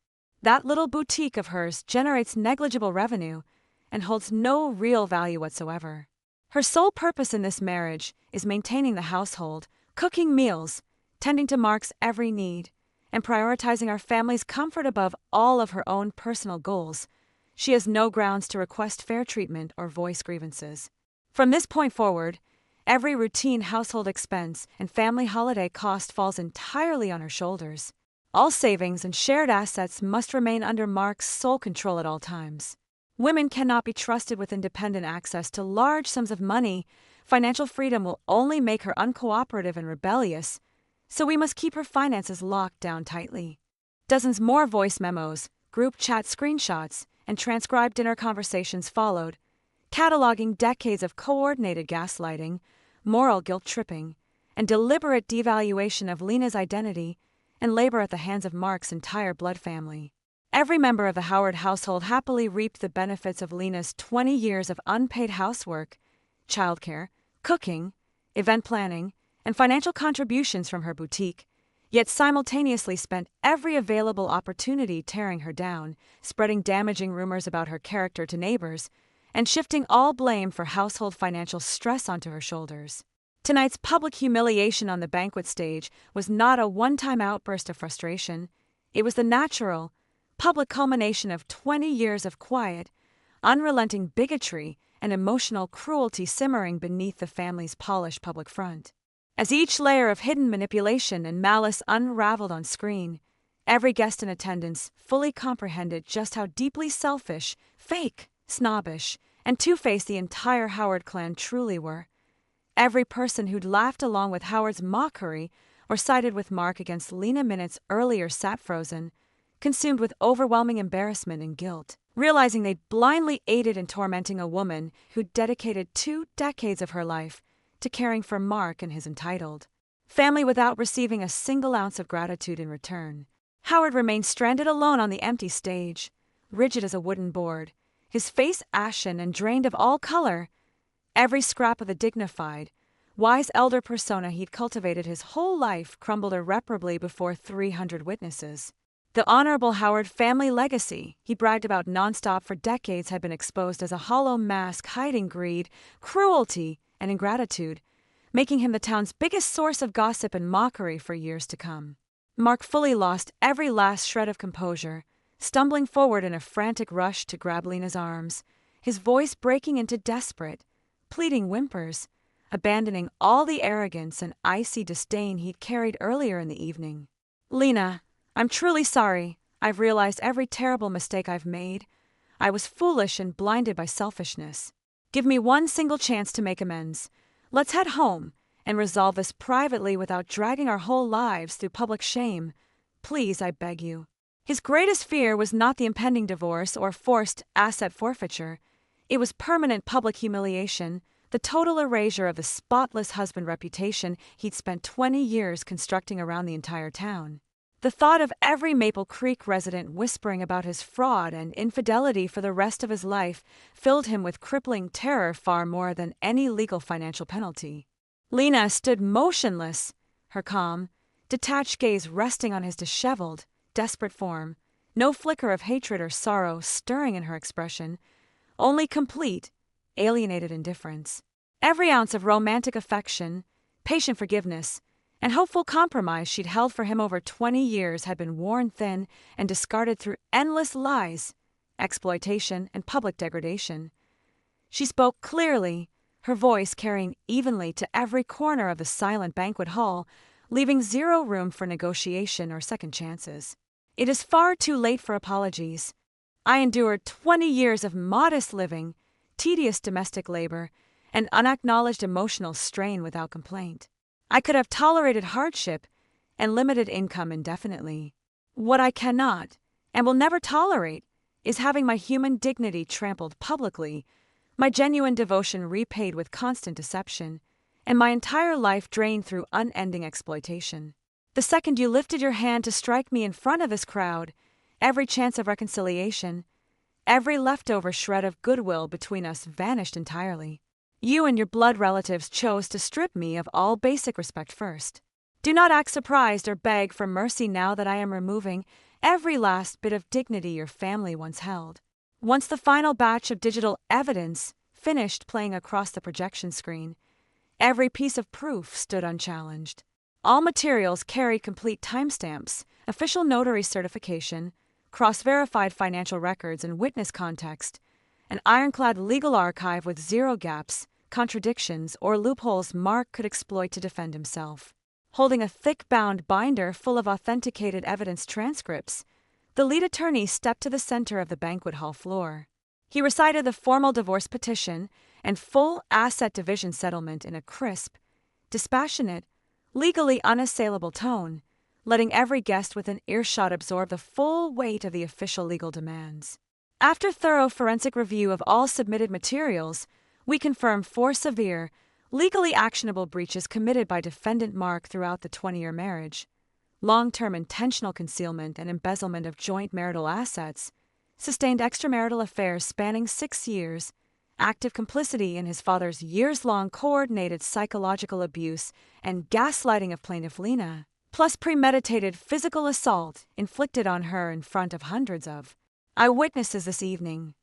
That little boutique of hers generates negligible revenue and holds no real value whatsoever. Her sole purpose in this marriage is maintaining the household, cooking meals, tending to Mark's every need, and prioritizing our family's comfort above all of her own personal goals. She has no grounds to request fair treatment or voice grievances. From this point forward, every routine household expense and family holiday cost falls entirely on her shoulders. All savings and shared assets must remain under Mark's sole control at all times. Women cannot be trusted with independent access to large sums of money. Financial freedom will only make her uncooperative and rebellious, so we must keep her finances locked down tightly. Dozens more voice memos, group chat screenshots, and transcribed dinner conversations followed, cataloging decades of coordinated gaslighting, moral guilt-tripping, and deliberate devaluation of Lena's identity and labor at the hands of Mark's entire blood family. Every member of the Howard household happily reaped the benefits of Lena's 20 years of unpaid housework, childcare, cooking, event planning, and financial contributions from her boutique, yet simultaneously spent every available opportunity tearing her down, spreading damaging rumors about her character to neighbors, and shifting all blame for household financial stress onto her shoulders. Tonight's public humiliation on the banquet stage was not a one-time outburst of frustration. It was the natural, public culmination of 20 years of quiet, unrelenting bigotry and emotional cruelty simmering beneath the family's polished public front. As each layer of hidden manipulation and malice unraveled on screen, every guest in attendance fully comprehended just how deeply selfish, fake, snobbish, and two-faced the entire Howard clan truly were. Every person who'd laughed along with Howard's mockery or sided with Mark against Lena minutes earlier sat frozen, consumed with overwhelming embarrassment and guilt, realizing they'd blindly aided in tormenting a woman who'd dedicated 2 decades of her life to caring for Mark and his entitled family without receiving a single ounce of gratitude in return. Howard remained stranded alone on the empty stage, rigid as a wooden board, his face ashen and drained of all color. Every scrap of the dignified, wise elder persona he'd cultivated his whole life crumbled irreparably before 300 witnesses. The Honorable Howard family legacy he bragged about nonstop for decades had been exposed as a hollow mask hiding greed, cruelty, and ingratitude, making him the town's biggest source of gossip and mockery for years to come. Mark fully lost every last shred of composure, stumbling forward in a frantic rush to grab Lena's arms, his voice breaking into desperate, pleading whimpers, abandoning all the arrogance and icy disdain he'd carried earlier in the evening. "Lena, I'm truly sorry. I've realized every terrible mistake I've made. I was foolish and blinded by selfishness. Give me one single chance to make amends. Let's head home and resolve this privately without dragging our whole lives through public shame. Please, I beg you." His greatest fear was not the impending divorce or forced asset forfeiture. It was permanent public humiliation, the total erasure of the spotless husband reputation he'd spent 20 years constructing around the entire town. The thought of every Maple Creek resident whispering about his fraud and infidelity for the rest of his life filled him with crippling terror far more than any legal financial penalty. Lena stood motionless, her calm, detached gaze resting on his disheveled, desperate form, no flicker of hatred or sorrow stirring in her expression, only complete, alienated indifference. Every ounce of romantic affection, patient forgiveness, and hopeful compromise she'd held for him over 20 years had been worn thin and discarded through endless lies, exploitation, and public degradation. She spoke clearly, her voice carrying evenly to every corner of the silent banquet hall, leaving zero room for negotiation or second chances. "It is far too late for apologies. I endured 20 years of modest living, tedious domestic labor, and unacknowledged emotional strain without complaint. I could have tolerated hardship and limited income indefinitely. What I cannot, and will never tolerate, is having my human dignity trampled publicly, my genuine devotion repaid with constant deception, and my entire life drained through unending exploitation. The second you lifted your hand to strike me in front of this crowd, every chance of reconciliation, every leftover shred of goodwill between us vanished entirely. You and your blood relatives chose to strip me of all basic respect first. Do not act surprised or beg for mercy now that I am removing every last bit of dignity your family once held." Once the final batch of digital evidence finished playing across the projection screen, every piece of proof stood unchallenged. All materials carried complete timestamps, official notary certification, cross-verified financial records and witness context, an ironclad legal archive with zero gaps, contradictions, or loopholes Mark could exploit to defend himself. Holding a thick-bound binder full of authenticated evidence transcripts, the lead attorney stepped to the center of the banquet hall floor. He recited the formal divorce petition and full asset division settlement in a crisp, dispassionate, legally unassailable tone, letting every guest within earshot absorb the full weight of the official legal demands. After thorough forensic review of all submitted materials, we confirm 4 severe, legally actionable breaches committed by defendant Mark throughout the 20-year marriage: long-term intentional concealment and embezzlement of joint marital assets, sustained extramarital affairs spanning 6 years, active complicity in his father's years-long coordinated psychological abuse and gaslighting of plaintiff Lena, plus premeditated physical assault inflicted on her in front of hundreds of eyewitnesses this evening.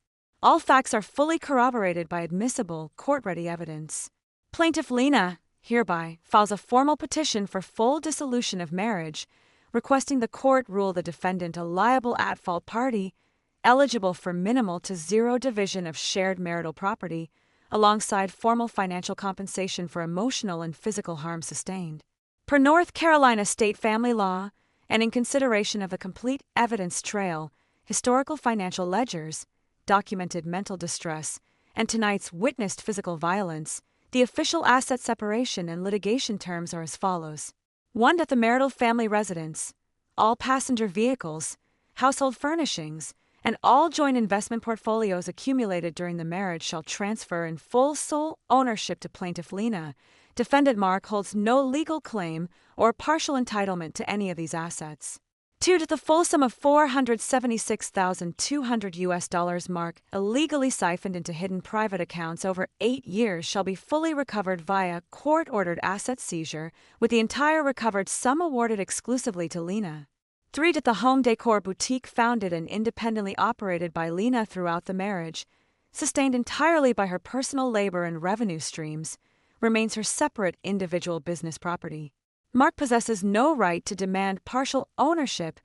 All facts are fully corroborated by admissible, court-ready evidence. Plaintiff Lena hereby files a formal petition for full dissolution of marriage, requesting the court rule the defendant a liable at-fault party, eligible for minimal to zero division of shared marital property, alongside formal financial compensation for emotional and physical harm sustained. Per North Carolina state family law, and in consideration of the complete evidence trail, historical financial ledgers, documented mental distress, and tonight's witnessed physical violence, the official asset separation and litigation terms are as follows. 1. At the marital family residence, all passenger vehicles, household furnishings, and all joint investment portfolios accumulated during the marriage shall transfer in full sole ownership to plaintiff Lena. Defendant Mark holds no legal claim or partial entitlement to any of these assets. 2. To the full sum of $476,200 Mark illegally siphoned into hidden private accounts over 8 years shall be fully recovered via court-ordered asset seizure, with the entire recovered sum awarded exclusively to Lena. 3. To the home decor boutique founded and independently operated by Lena throughout the marriage, sustained entirely by her personal labor and revenue streams, remains her separate individual business property. Mark possesses no right to demand partial ownership,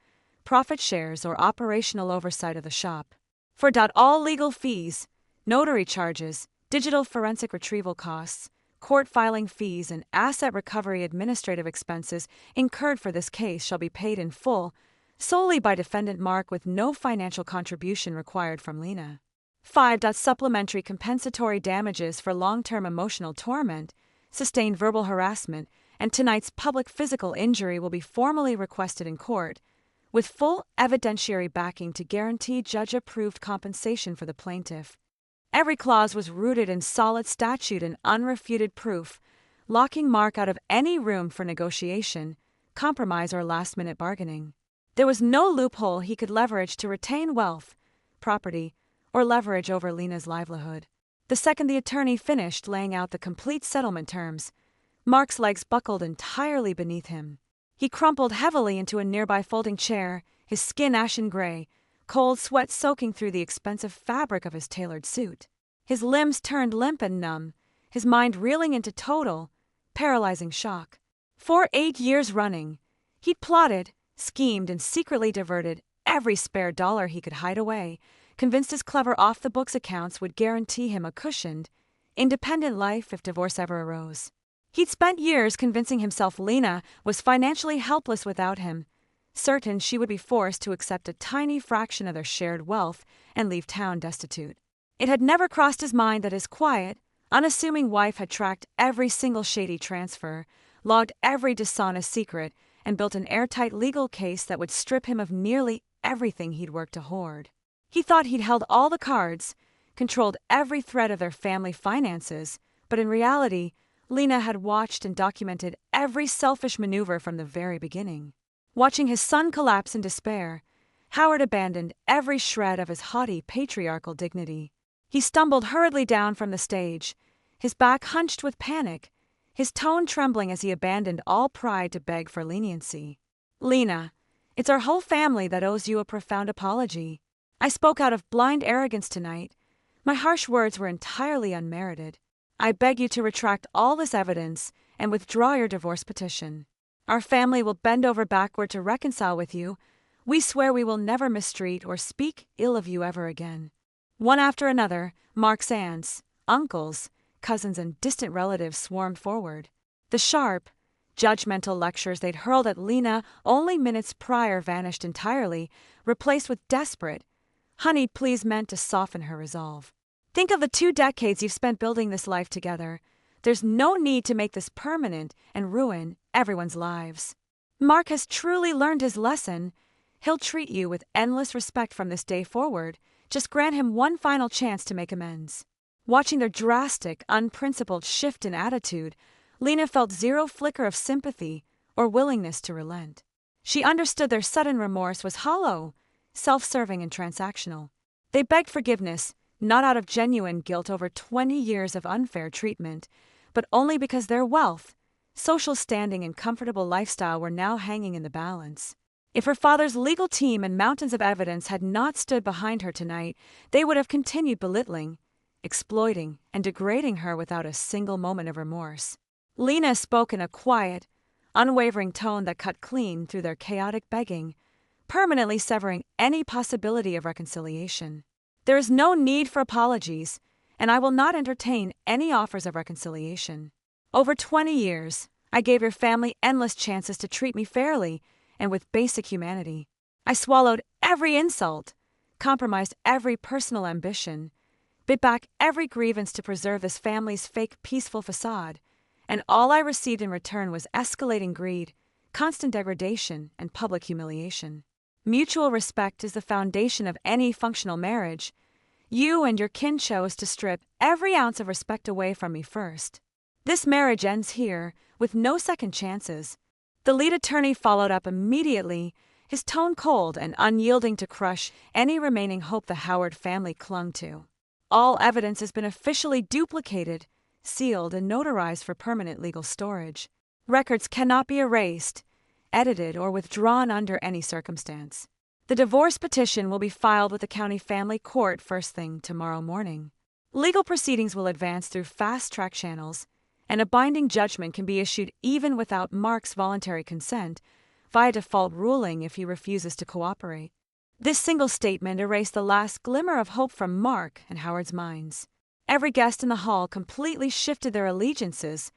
profit shares, or operational oversight of the shop. 4. All legal fees, notary charges, digital forensic retrieval costs, court filing fees, and asset recovery administrative expenses incurred for this case shall be paid in full, solely by defendant Mark, with no financial contribution required from Lena. 5. Supplementary compensatory damages for long-term emotional torment, sustained verbal harassment, and tonight's public physical injury will be formally requested in court, with full evidentiary backing to guarantee judge-approved compensation for the plaintiff. Every clause was rooted in solid statute and unrefuted proof, locking Mark out of any room for negotiation, compromise, or last-minute bargaining. There was no loophole he could leverage to retain wealth, property, or leverage over Lena's livelihood. The second the attorney finished laying out the complete settlement terms, Mark's legs buckled entirely beneath him. He crumpled heavily into a nearby folding chair, his skin ashen gray, cold sweat soaking through the expensive fabric of his tailored suit. His limbs turned limp and numb, his mind reeling into total, paralyzing shock. For 8 years running, he'd plotted, schemed, and secretly diverted every spare dollar he could hide away, convinced his clever off-the-books accounts would guarantee him a cushioned, independent life if divorce ever arose. He'd spent years convincing himself Lena was financially helpless without him, certain she would be forced to accept a tiny fraction of their shared wealth and leave town destitute. It had never crossed his mind that his quiet, unassuming wife had tracked every single shady transfer, logged every dishonest secret, and built an airtight legal case that would strip him of nearly everything he'd worked to hoard. He thought he'd held all the cards, controlled every thread of their family finances, but in reality, Lena had watched and documented every selfish maneuver from the very beginning. Watching his son collapse in despair, Howard abandoned every shred of his haughty patriarchal dignity. He stumbled hurriedly down from the stage, his back hunched with panic, his tone trembling as he abandoned all pride to beg for leniency. "Lena, it's our whole family that owes you a profound apology. I spoke out of blind arrogance tonight. My harsh words were entirely unmerited. I beg you to retract all this evidence and withdraw your divorce petition. Our family will bend over backward to reconcile with you. We swear we will never mistreat or speak ill of you ever again." One after another, Mark's aunts, uncles, cousins, and distant relatives swarmed forward. The sharp, judgmental lectures they'd hurled at Lena only minutes prior vanished entirely, replaced with desperate, honeyed pleas meant to soften her resolve. "Think of the 2 decades you've spent building this life together. There's no need to make this permanent and ruin everyone's lives. Mark has truly learned his lesson. He'll treat you with endless respect from this day forward. Just grant him one final chance to make amends." Watching their drastic, unprincipled shift in attitude, Lena felt zero flicker of sympathy or willingness to relent. She understood their sudden remorse was hollow, self-serving, and transactional. They begged forgiveness, not out of genuine guilt over 20 years of unfair treatment, but only because their wealth, social standing, and comfortable lifestyle were now hanging in the balance. If her father's legal team and mountains of evidence had not stood behind her tonight, they would have continued belittling, exploiting, and degrading her without a single moment of remorse. Lena spoke in a quiet, unwavering tone that cut clean through their chaotic begging, permanently severing any possibility of reconciliation. "There is no need for apologies, and I will not entertain any offers of reconciliation. Over 20 years, I gave your family endless chances to treat me fairly and with basic humanity. I swallowed every insult, compromised every personal ambition, bit back every grievance to preserve this family's fake peaceful facade, and all I received in return was escalating greed, constant degradation, and public humiliation. Mutual respect is the foundation of any functional marriage. You and your kin chose to strip every ounce of respect away from me first. This marriage ends here, with no second chances. The lead attorney followed up immediately, his tone cold and unyielding to crush any remaining hope the Howard family clung to. All evidence has been officially duplicated, sealed, and notarized for permanent legal storage. Records cannot be erased, edited, or withdrawn under any circumstance. The divorce petition will be filed with the county family court first thing tomorrow morning. Legal proceedings will advance through fast-track channels, and a binding judgment can be issued even without Mark's voluntary consent, via default ruling if he refuses to cooperate. This single statement erased the last glimmer of hope from Mark and Howard's minds. Every guest in the hall completely shifted their allegiances,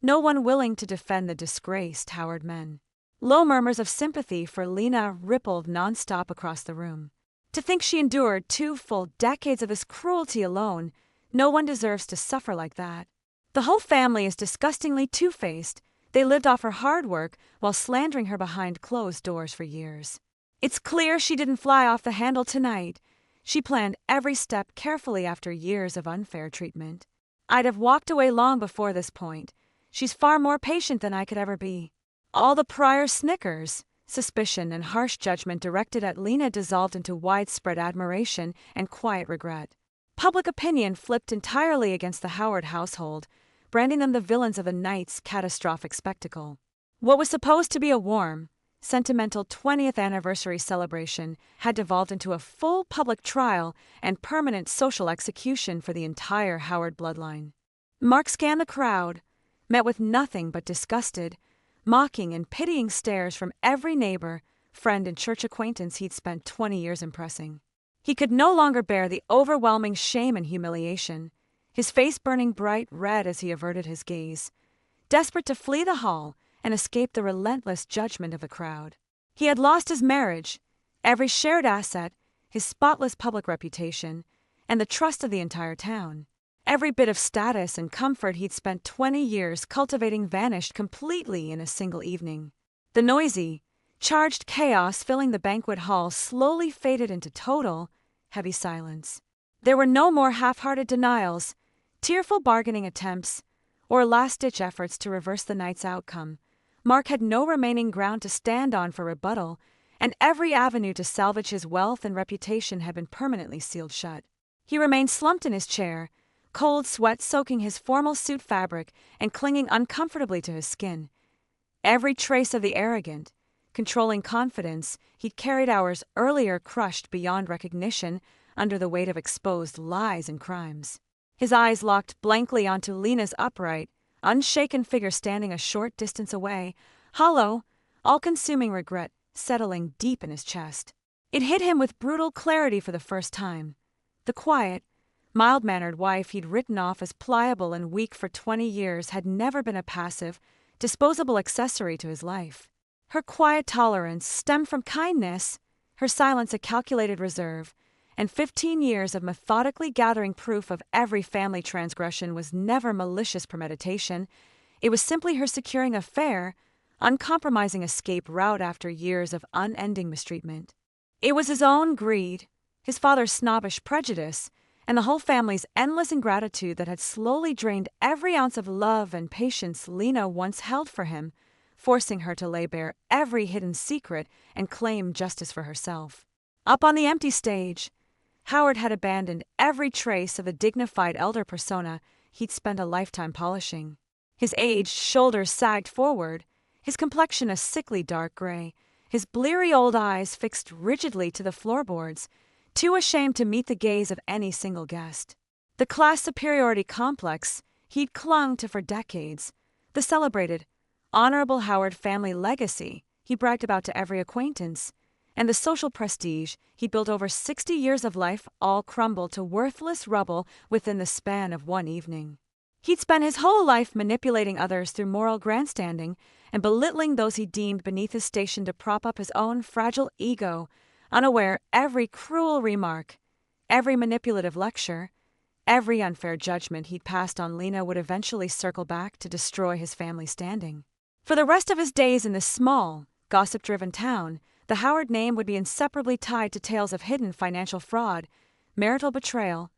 no one willing to defend the disgraced Howard men. Low murmurs of sympathy for Lena rippled nonstop across the room. To think she endured 2 full decades of this cruelty alone, no one deserves to suffer like that. The whole family is disgustingly two-faced. They lived off her hard work while slandering her behind closed doors for years. It's clear she didn't fly off the handle tonight. She planned every step carefully after years of unfair treatment. I'd have walked away long before this point. She's far more patient than I could ever be. All the prior snickers, suspicion, and harsh judgment directed at Lena dissolved into widespread admiration and quiet regret. Public opinion flipped entirely against the Howard household, branding them the villains of the night's catastrophic spectacle. What was supposed to be a warm, sentimental 20th anniversary celebration had devolved into a full public trial and permanent social execution for the entire Howard bloodline. Mark scanned the crowd, met with nothing but disgusted, mocking and pitying stares from every neighbor, friend, and church acquaintance he'd spent 20 years impressing. He could no longer bear the overwhelming shame and humiliation, his face burning bright red as he averted his gaze, desperate to flee the hall and escape the relentless judgment of the crowd. He had lost his marriage, every shared asset, his spotless public reputation, and the trust of the entire town. Every bit of status and comfort he'd spent 20 years cultivating vanished completely in a single evening. The noisy, charged chaos filling the banquet hall slowly faded into total, heavy silence. There were no more half-hearted denials, tearful bargaining attempts, or last-ditch efforts to reverse the night's outcome. Mark had no remaining ground to stand on for rebuttal, and every avenue to salvage his wealth and reputation had been permanently sealed shut. He remained slumped in his chair, cold sweat soaking his formal suit fabric and clinging uncomfortably to his skin. Every trace of the arrogant, controlling confidence he'd carried hours earlier crushed beyond recognition under the weight of exposed lies and crimes. His eyes locked blankly onto Lena's upright, unshaken figure standing a short distance away, hollow, all-consuming regret settling deep in his chest. It hit him with brutal clarity for the first time. The quiet, mild-mannered wife he'd written off as pliable and weak for 20 years had never been a passive, disposable accessory to his life. Her quiet tolerance stemmed from kindness, her silence a calculated reserve, and 15 years of methodically gathering proof of every family transgression was never malicious premeditation. It was simply her securing a fair, uncompromising escape route after years of unending mistreatment. It was his own greed, his father's snobbish prejudice, and the whole family's endless ingratitude that had slowly drained every ounce of love and patience Lena once held for him, forcing her to lay bare every hidden secret and claim justice for herself. Up on the empty stage, Howard had abandoned every trace of the dignified elder persona he'd spent a lifetime polishing. His aged shoulders sagged forward, his complexion a sickly dark gray, his bleary old eyes fixed rigidly to the floorboards, too ashamed to meet the gaze of any single guest. The class superiority complex he'd clung to for decades, the celebrated, honorable Howard family legacy he bragged about to every acquaintance, and the social prestige he'd built over 60 years of life all crumbled to worthless rubble within the span of one evening. He'd spent his whole life manipulating others through moral grandstanding and belittling those he deemed beneath his station to prop up his own fragile ego, unaware every cruel remark, every manipulative lecture, every unfair judgment he'd passed on Lena would eventually circle back to destroy his family standing. For the rest of his days in this small, gossip-driven town, The Howard name would be inseparably tied to tales of hidden financial fraud, marital betrayal,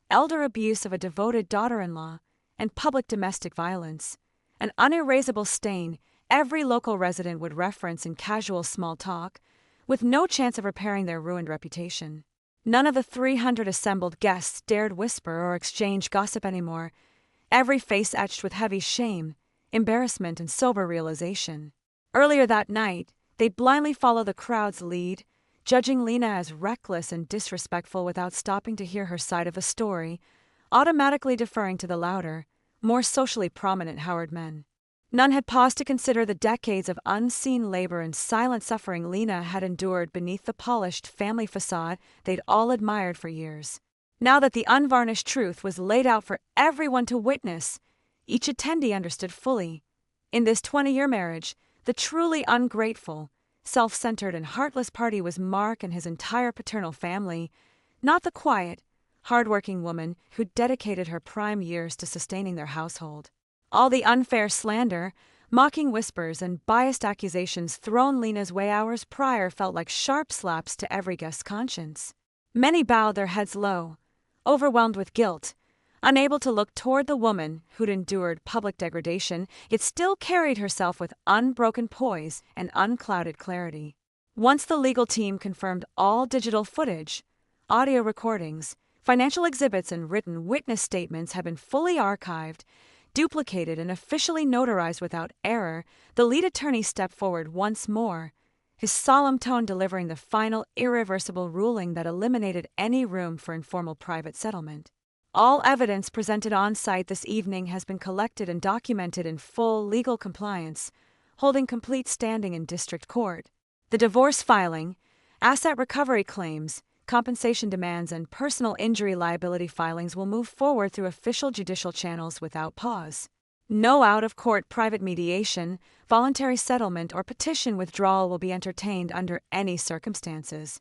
elder abuse of a devoted daughter-in-law, and public domestic violence. An unerasable stain every local resident would reference in casual small talk, with no chance of repairing their ruined reputation. None of the 300 assembled guests dared whisper or exchange gossip anymore, every face etched with heavy shame, embarrassment, and sober realization. Earlier that night, they'd blindly follow the crowd's lead, judging Lena as reckless and disrespectful without stopping to hear her side of the story, automatically deferring to the louder, more socially prominent Howard men. None had paused to consider the decades of unseen labor and silent suffering Lena had endured beneath the polished family facade they'd all admired for years. Now that the unvarnished truth was laid out for everyone to witness, each attendee understood fully. In this 20-year marriage, the truly ungrateful, self-centered, and heartless party was Mark and his entire paternal family, not the quiet, hard-working woman who dedicated her prime years to sustaining their household. All the unfair slander, mocking whispers, and biased accusations thrown Lena's way hours prior felt like sharp slaps to every guest's conscience. Many bowed their heads low, overwhelmed with guilt, unable to look toward the woman who'd endured public degradation, yet still carried herself with unbroken poise and unclouded clarity. Once the legal team confirmed all digital footage, audio recordings, financial exhibits, and written witness statements had been fully archived, duplicated, and officially notarized without error, the lead attorney stepped forward once more, his solemn tone delivering the final irreversible ruling that eliminated any room for informal private settlement. All evidence presented on site this evening has been collected and documented in full legal compliance, holding complete standing in district court. The divorce filing, asset recovery claims, compensation demands, and personal injury liability filings will move forward through official judicial channels without pause. No out-of-court private mediation, voluntary settlement, or petition withdrawal will be entertained under any circumstances.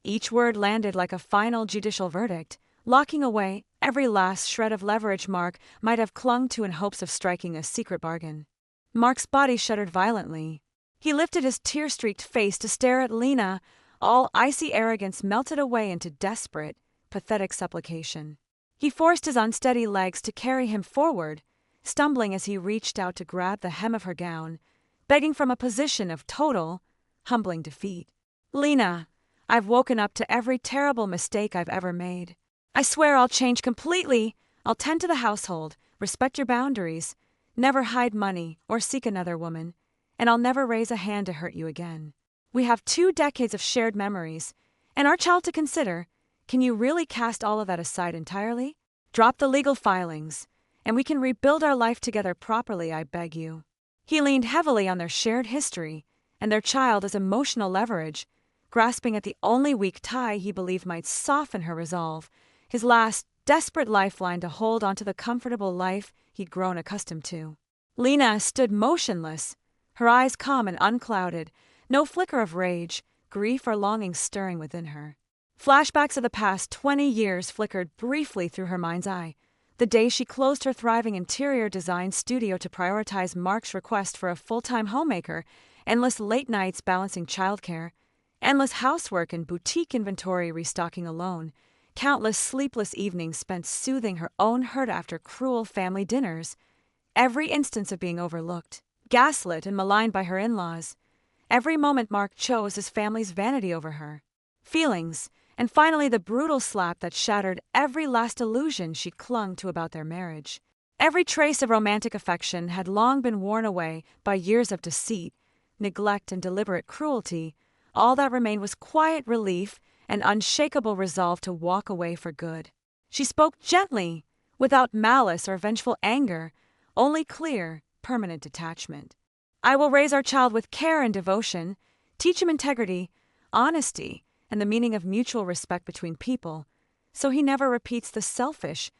Each word landed like a final judicial verdict, locking away every last shred of leverage Mark might have clung to in hopes of striking a secret bargain. Mark's body shuddered violently. He lifted his tear-streaked face to stare at Lena. All icy arrogance melted away into desperate, pathetic supplication. He forced his unsteady legs to carry him forward, stumbling as he reached out to grab the hem of her gown, begging from a position of total, humbling defeat. "Lena, I've woken up to every terrible mistake I've ever made. I swear I'll change completely. I'll tend to the household, respect your boundaries, never hide money or seek another woman, and I'll never raise a hand to hurt you again. We have 2 decades of shared memories, and our child to consider. Can you really cast all of that aside entirely? Drop the legal filings, and we can rebuild our life together properly, I beg you." He leaned heavily on their shared history and their child as emotional leverage, grasping at the only weak tie he believed might soften her resolve, his last desperate lifeline to hold onto the comfortable life he'd grown accustomed to. Lena stood motionless, her eyes calm and unclouded, no flicker of rage, grief, or longing stirring within her. Flashbacks of the past 20 years flickered briefly through her mind's eye. The day she closed her thriving interior design studio to prioritize Mark's request for a full-time homemaker, endless late nights balancing childcare, endless housework and boutique inventory restocking alone, countless sleepless evenings spent soothing her own hurt after cruel family dinners, every instance of being overlooked, gaslit, and maligned by her in-laws, every moment Mark chose his family's vanity over her. Feelings, and finally the brutal slap that shattered every last illusion she clung to about their marriage. Every trace of romantic affection had long been worn away by years of deceit, neglect, and deliberate cruelty. All that remained was quiet relief and unshakable resolve to walk away for good. She spoke gently, without malice or vengeful anger, only clear, permanent detachment. "I will raise our child with care and devotion, teach him integrity, honesty, and the meaning of mutual respect between people, so he never repeats the selfish,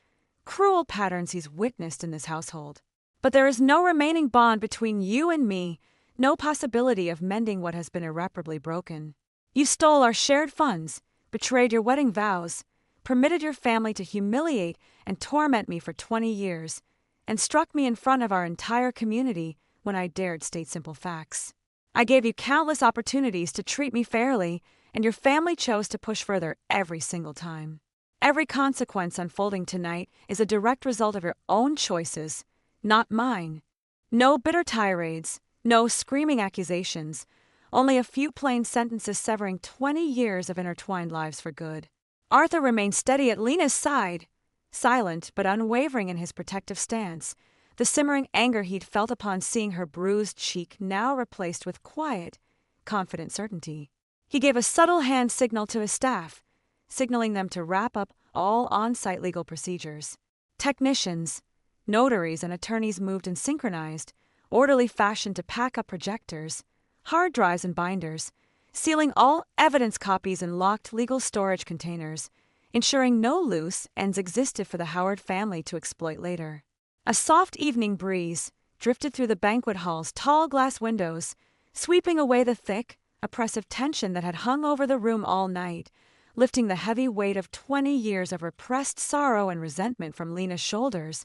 cruel patterns he's witnessed in this household. But there is no remaining bond between you and me, no possibility of mending what has been irreparably broken. You stole our shared funds, betrayed your wedding vows, permitted your family to humiliate and torment me for 20 years, and struck me in front of our entire community when I dared state simple facts. I gave you countless opportunities to treat me fairly, and your family chose to push further every single time. Every consequence unfolding tonight is a direct result of your own choices, not mine. No bitter tirades, no screaming accusations, only a few plain sentences severing 20 years of intertwined lives for good. Arthur remained steady at Lena's side, silent but unwavering in his protective stance, the simmering anger he'd felt upon seeing her bruised cheek now replaced with quiet, confident certainty. He gave a subtle hand signal to his staff, signaling them to wrap up all on-site legal procedures. Technicians, notaries, and attorneys moved in synchronized, orderly fashion to pack up projectors, hard drives, and binders, sealing all evidence copies in locked legal storage containers, ensuring no loose ends existed for the Howard family to exploit later. A soft evening breeze drifted through the banquet hall's tall glass windows, sweeping away the thick, oppressive tension that had hung over the room all night, lifting the heavy weight of 20 years of repressed sorrow and resentment from Lena's shoulders.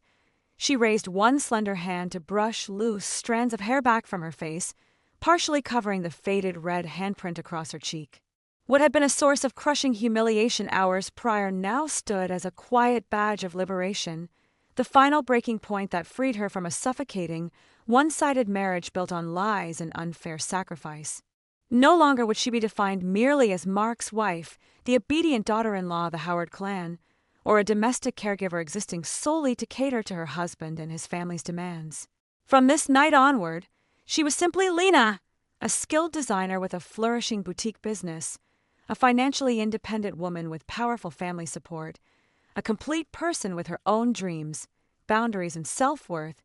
She raised one slender hand to brush loose strands of hair back from her face, partially covering the faded red handprint across her cheek. What had been a source of crushing humiliation hours prior now stood as a quiet badge of liberation, the final breaking point that freed her from a suffocating, one-sided marriage built on lies and unfair sacrifice. No longer would she be defined merely as Mark's wife, the obedient daughter-in-law of the Howard clan, or a domestic caregiver existing solely to cater to her husband and his family's demands. From this night onward, she was simply Lena, a skilled designer with a flourishing boutique business, a financially independent woman with powerful family support, a complete person with her own dreams, boundaries, and self-worth,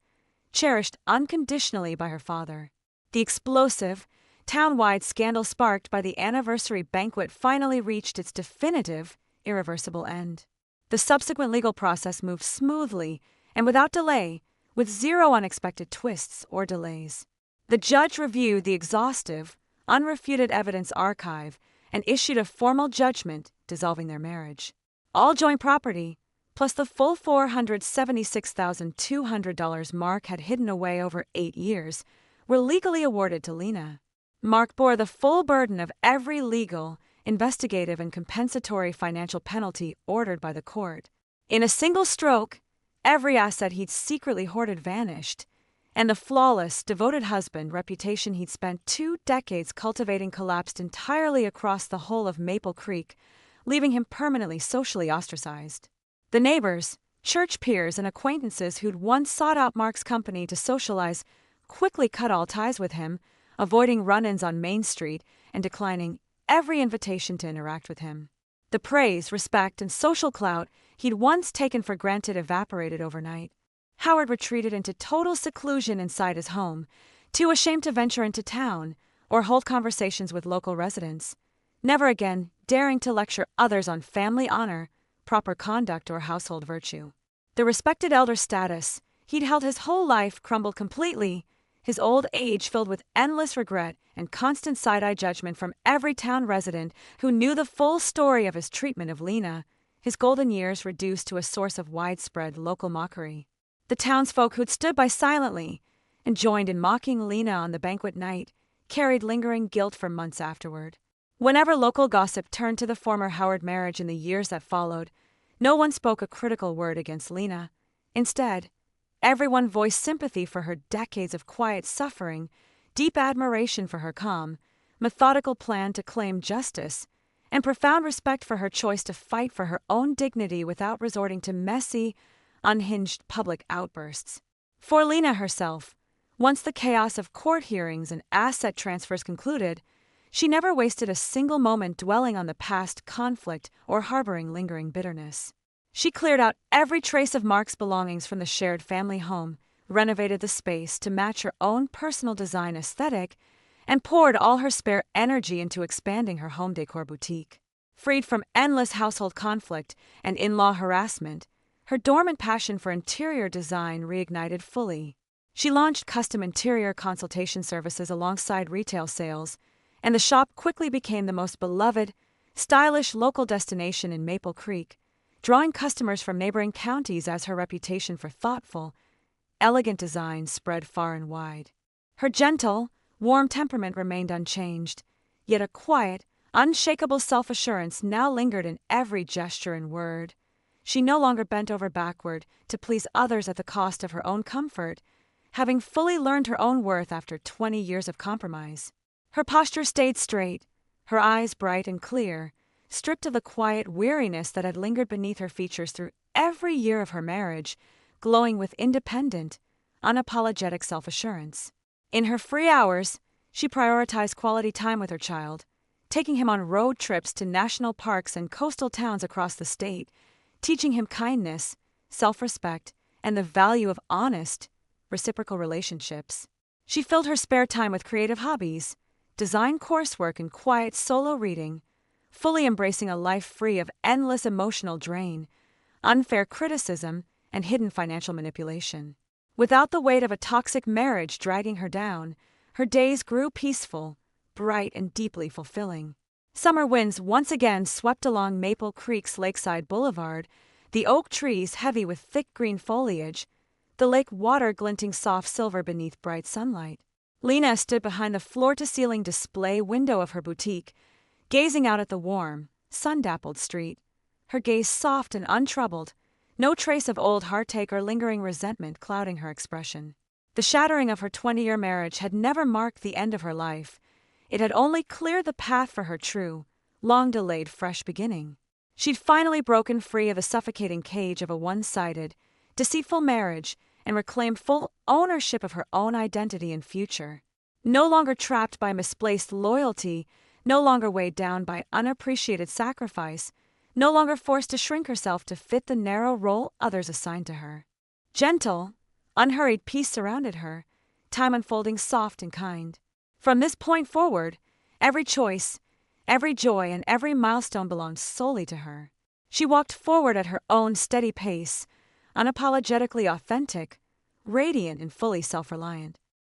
cherished unconditionally by her father. The explosive, town-wide scandal sparked by the anniversary banquet finally reached its definitive, irreversible end. The subsequent legal process moved smoothly and without delay, with zero unexpected twists or delays. The judge reviewed the exhaustive, unrefuted evidence archive and issued a formal judgment dissolving their marriage. All joint property, plus the full $476,200 Mark had hidden away over 8 years, were legally awarded to Lena. Mark bore the full burden of every legal, investigative, and compensatory financial penalty ordered by the court. In a single stroke, every asset he'd secretly hoarded vanished, and the flawless, devoted husband reputation he'd spent 2 decades cultivating collapsed entirely across the whole of Maple Creek, leaving him permanently socially ostracized. The neighbors, church peers, and acquaintances who'd once sought out Mark's company to socialize quickly cut all ties with him, avoiding run-ins on Main Street and declining every invitation to interact with him. The praise, respect, and social clout he'd once taken for granted evaporated overnight. Howard retreated into total seclusion inside his home, too ashamed to venture into town or hold conversations with local residents, never again daring to lecture others on family honor, proper conduct, or household virtue. The respected elder status he'd held his whole life crumbled completely, his old age filled with endless regret and constant side-eye judgment from every town resident who knew the full story of his treatment of Lena, his golden years reduced to a source of widespread local mockery. The townsfolk who'd stood by silently and joined in mocking Lena on the banquet night carried lingering guilt for months afterward. Whenever local gossip turned to the former Howard marriage in the years that followed, no one spoke a critical word against Lena. Instead, everyone voiced sympathy for her decades of quiet suffering, deep admiration for her calm, methodical plan to claim justice, and profound respect for her choice to fight for her own dignity without resorting to messy, unhinged public outbursts. For Lena herself, once the chaos of court hearings and asset transfers concluded, she never wasted a single moment dwelling on the past conflict or harboring lingering bitterness. She cleared out every trace of Mark's belongings from the shared family home, renovated the space to match her own personal design aesthetic, and poured all her spare energy into expanding her home decor boutique. Freed from endless household conflict and in-law harassment, her dormant passion for interior design reignited fully. She launched custom interior consultation services alongside retail sales, and the shop quickly became the most beloved, stylish local destination in Maple Creek, drawing customers from neighboring counties as her reputation for thoughtful, elegant design spread far and wide. Her gentle, Warm temperament remained unchanged, yet a quiet, unshakable self-assurance now lingered in every gesture and word. She no longer bent over backward to please others at the cost of her own comfort, having fully learned her own worth after 20 years of compromise. Her posture stayed straight, her eyes bright and clear, stripped of the quiet weariness that had lingered beneath her features through every year of her marriage, glowing with independent, unapologetic self-assurance. In her free hours, she prioritized quality time with her child, taking him on road trips to national parks and coastal towns across the state, teaching him kindness, self-respect, and the value of honest, reciprocal relationships. She filled her spare time with creative hobbies, design coursework, and quiet solo reading, fully embracing a life free of endless emotional drain, unfair criticism, and hidden financial manipulation. Without the weight of a toxic marriage dragging her down, her days grew peaceful, bright, and deeply fulfilling. Summer winds once again swept along Maple Creek's lakeside boulevard, the oak trees heavy with thick green foliage, the lake water glinting soft silver beneath bright sunlight. Lena stood behind the floor-to-ceiling display window of her boutique, gazing out at the warm, sun-dappled street, her gaze soft and untroubled, no trace of old heartache or lingering resentment clouding her expression. The shattering of her 20-year marriage had never marked the end of her life. It had only cleared the path for her true, long-delayed fresh beginning. She'd finally broken free of the suffocating cage of a one-sided, deceitful marriage and reclaimed full ownership of her own identity and future. No longer trapped by misplaced loyalty, no longer weighed down by unappreciated sacrifice, no longer forced to shrink herself to fit the narrow role others assigned to her. Gentle, unhurried peace surrounded her, time unfolding soft and kind. From this point forward, every choice, every joy, and every milestone belonged solely to her. She walked forward at her own steady pace, unapologetically authentic, radiant and fully self-reliant.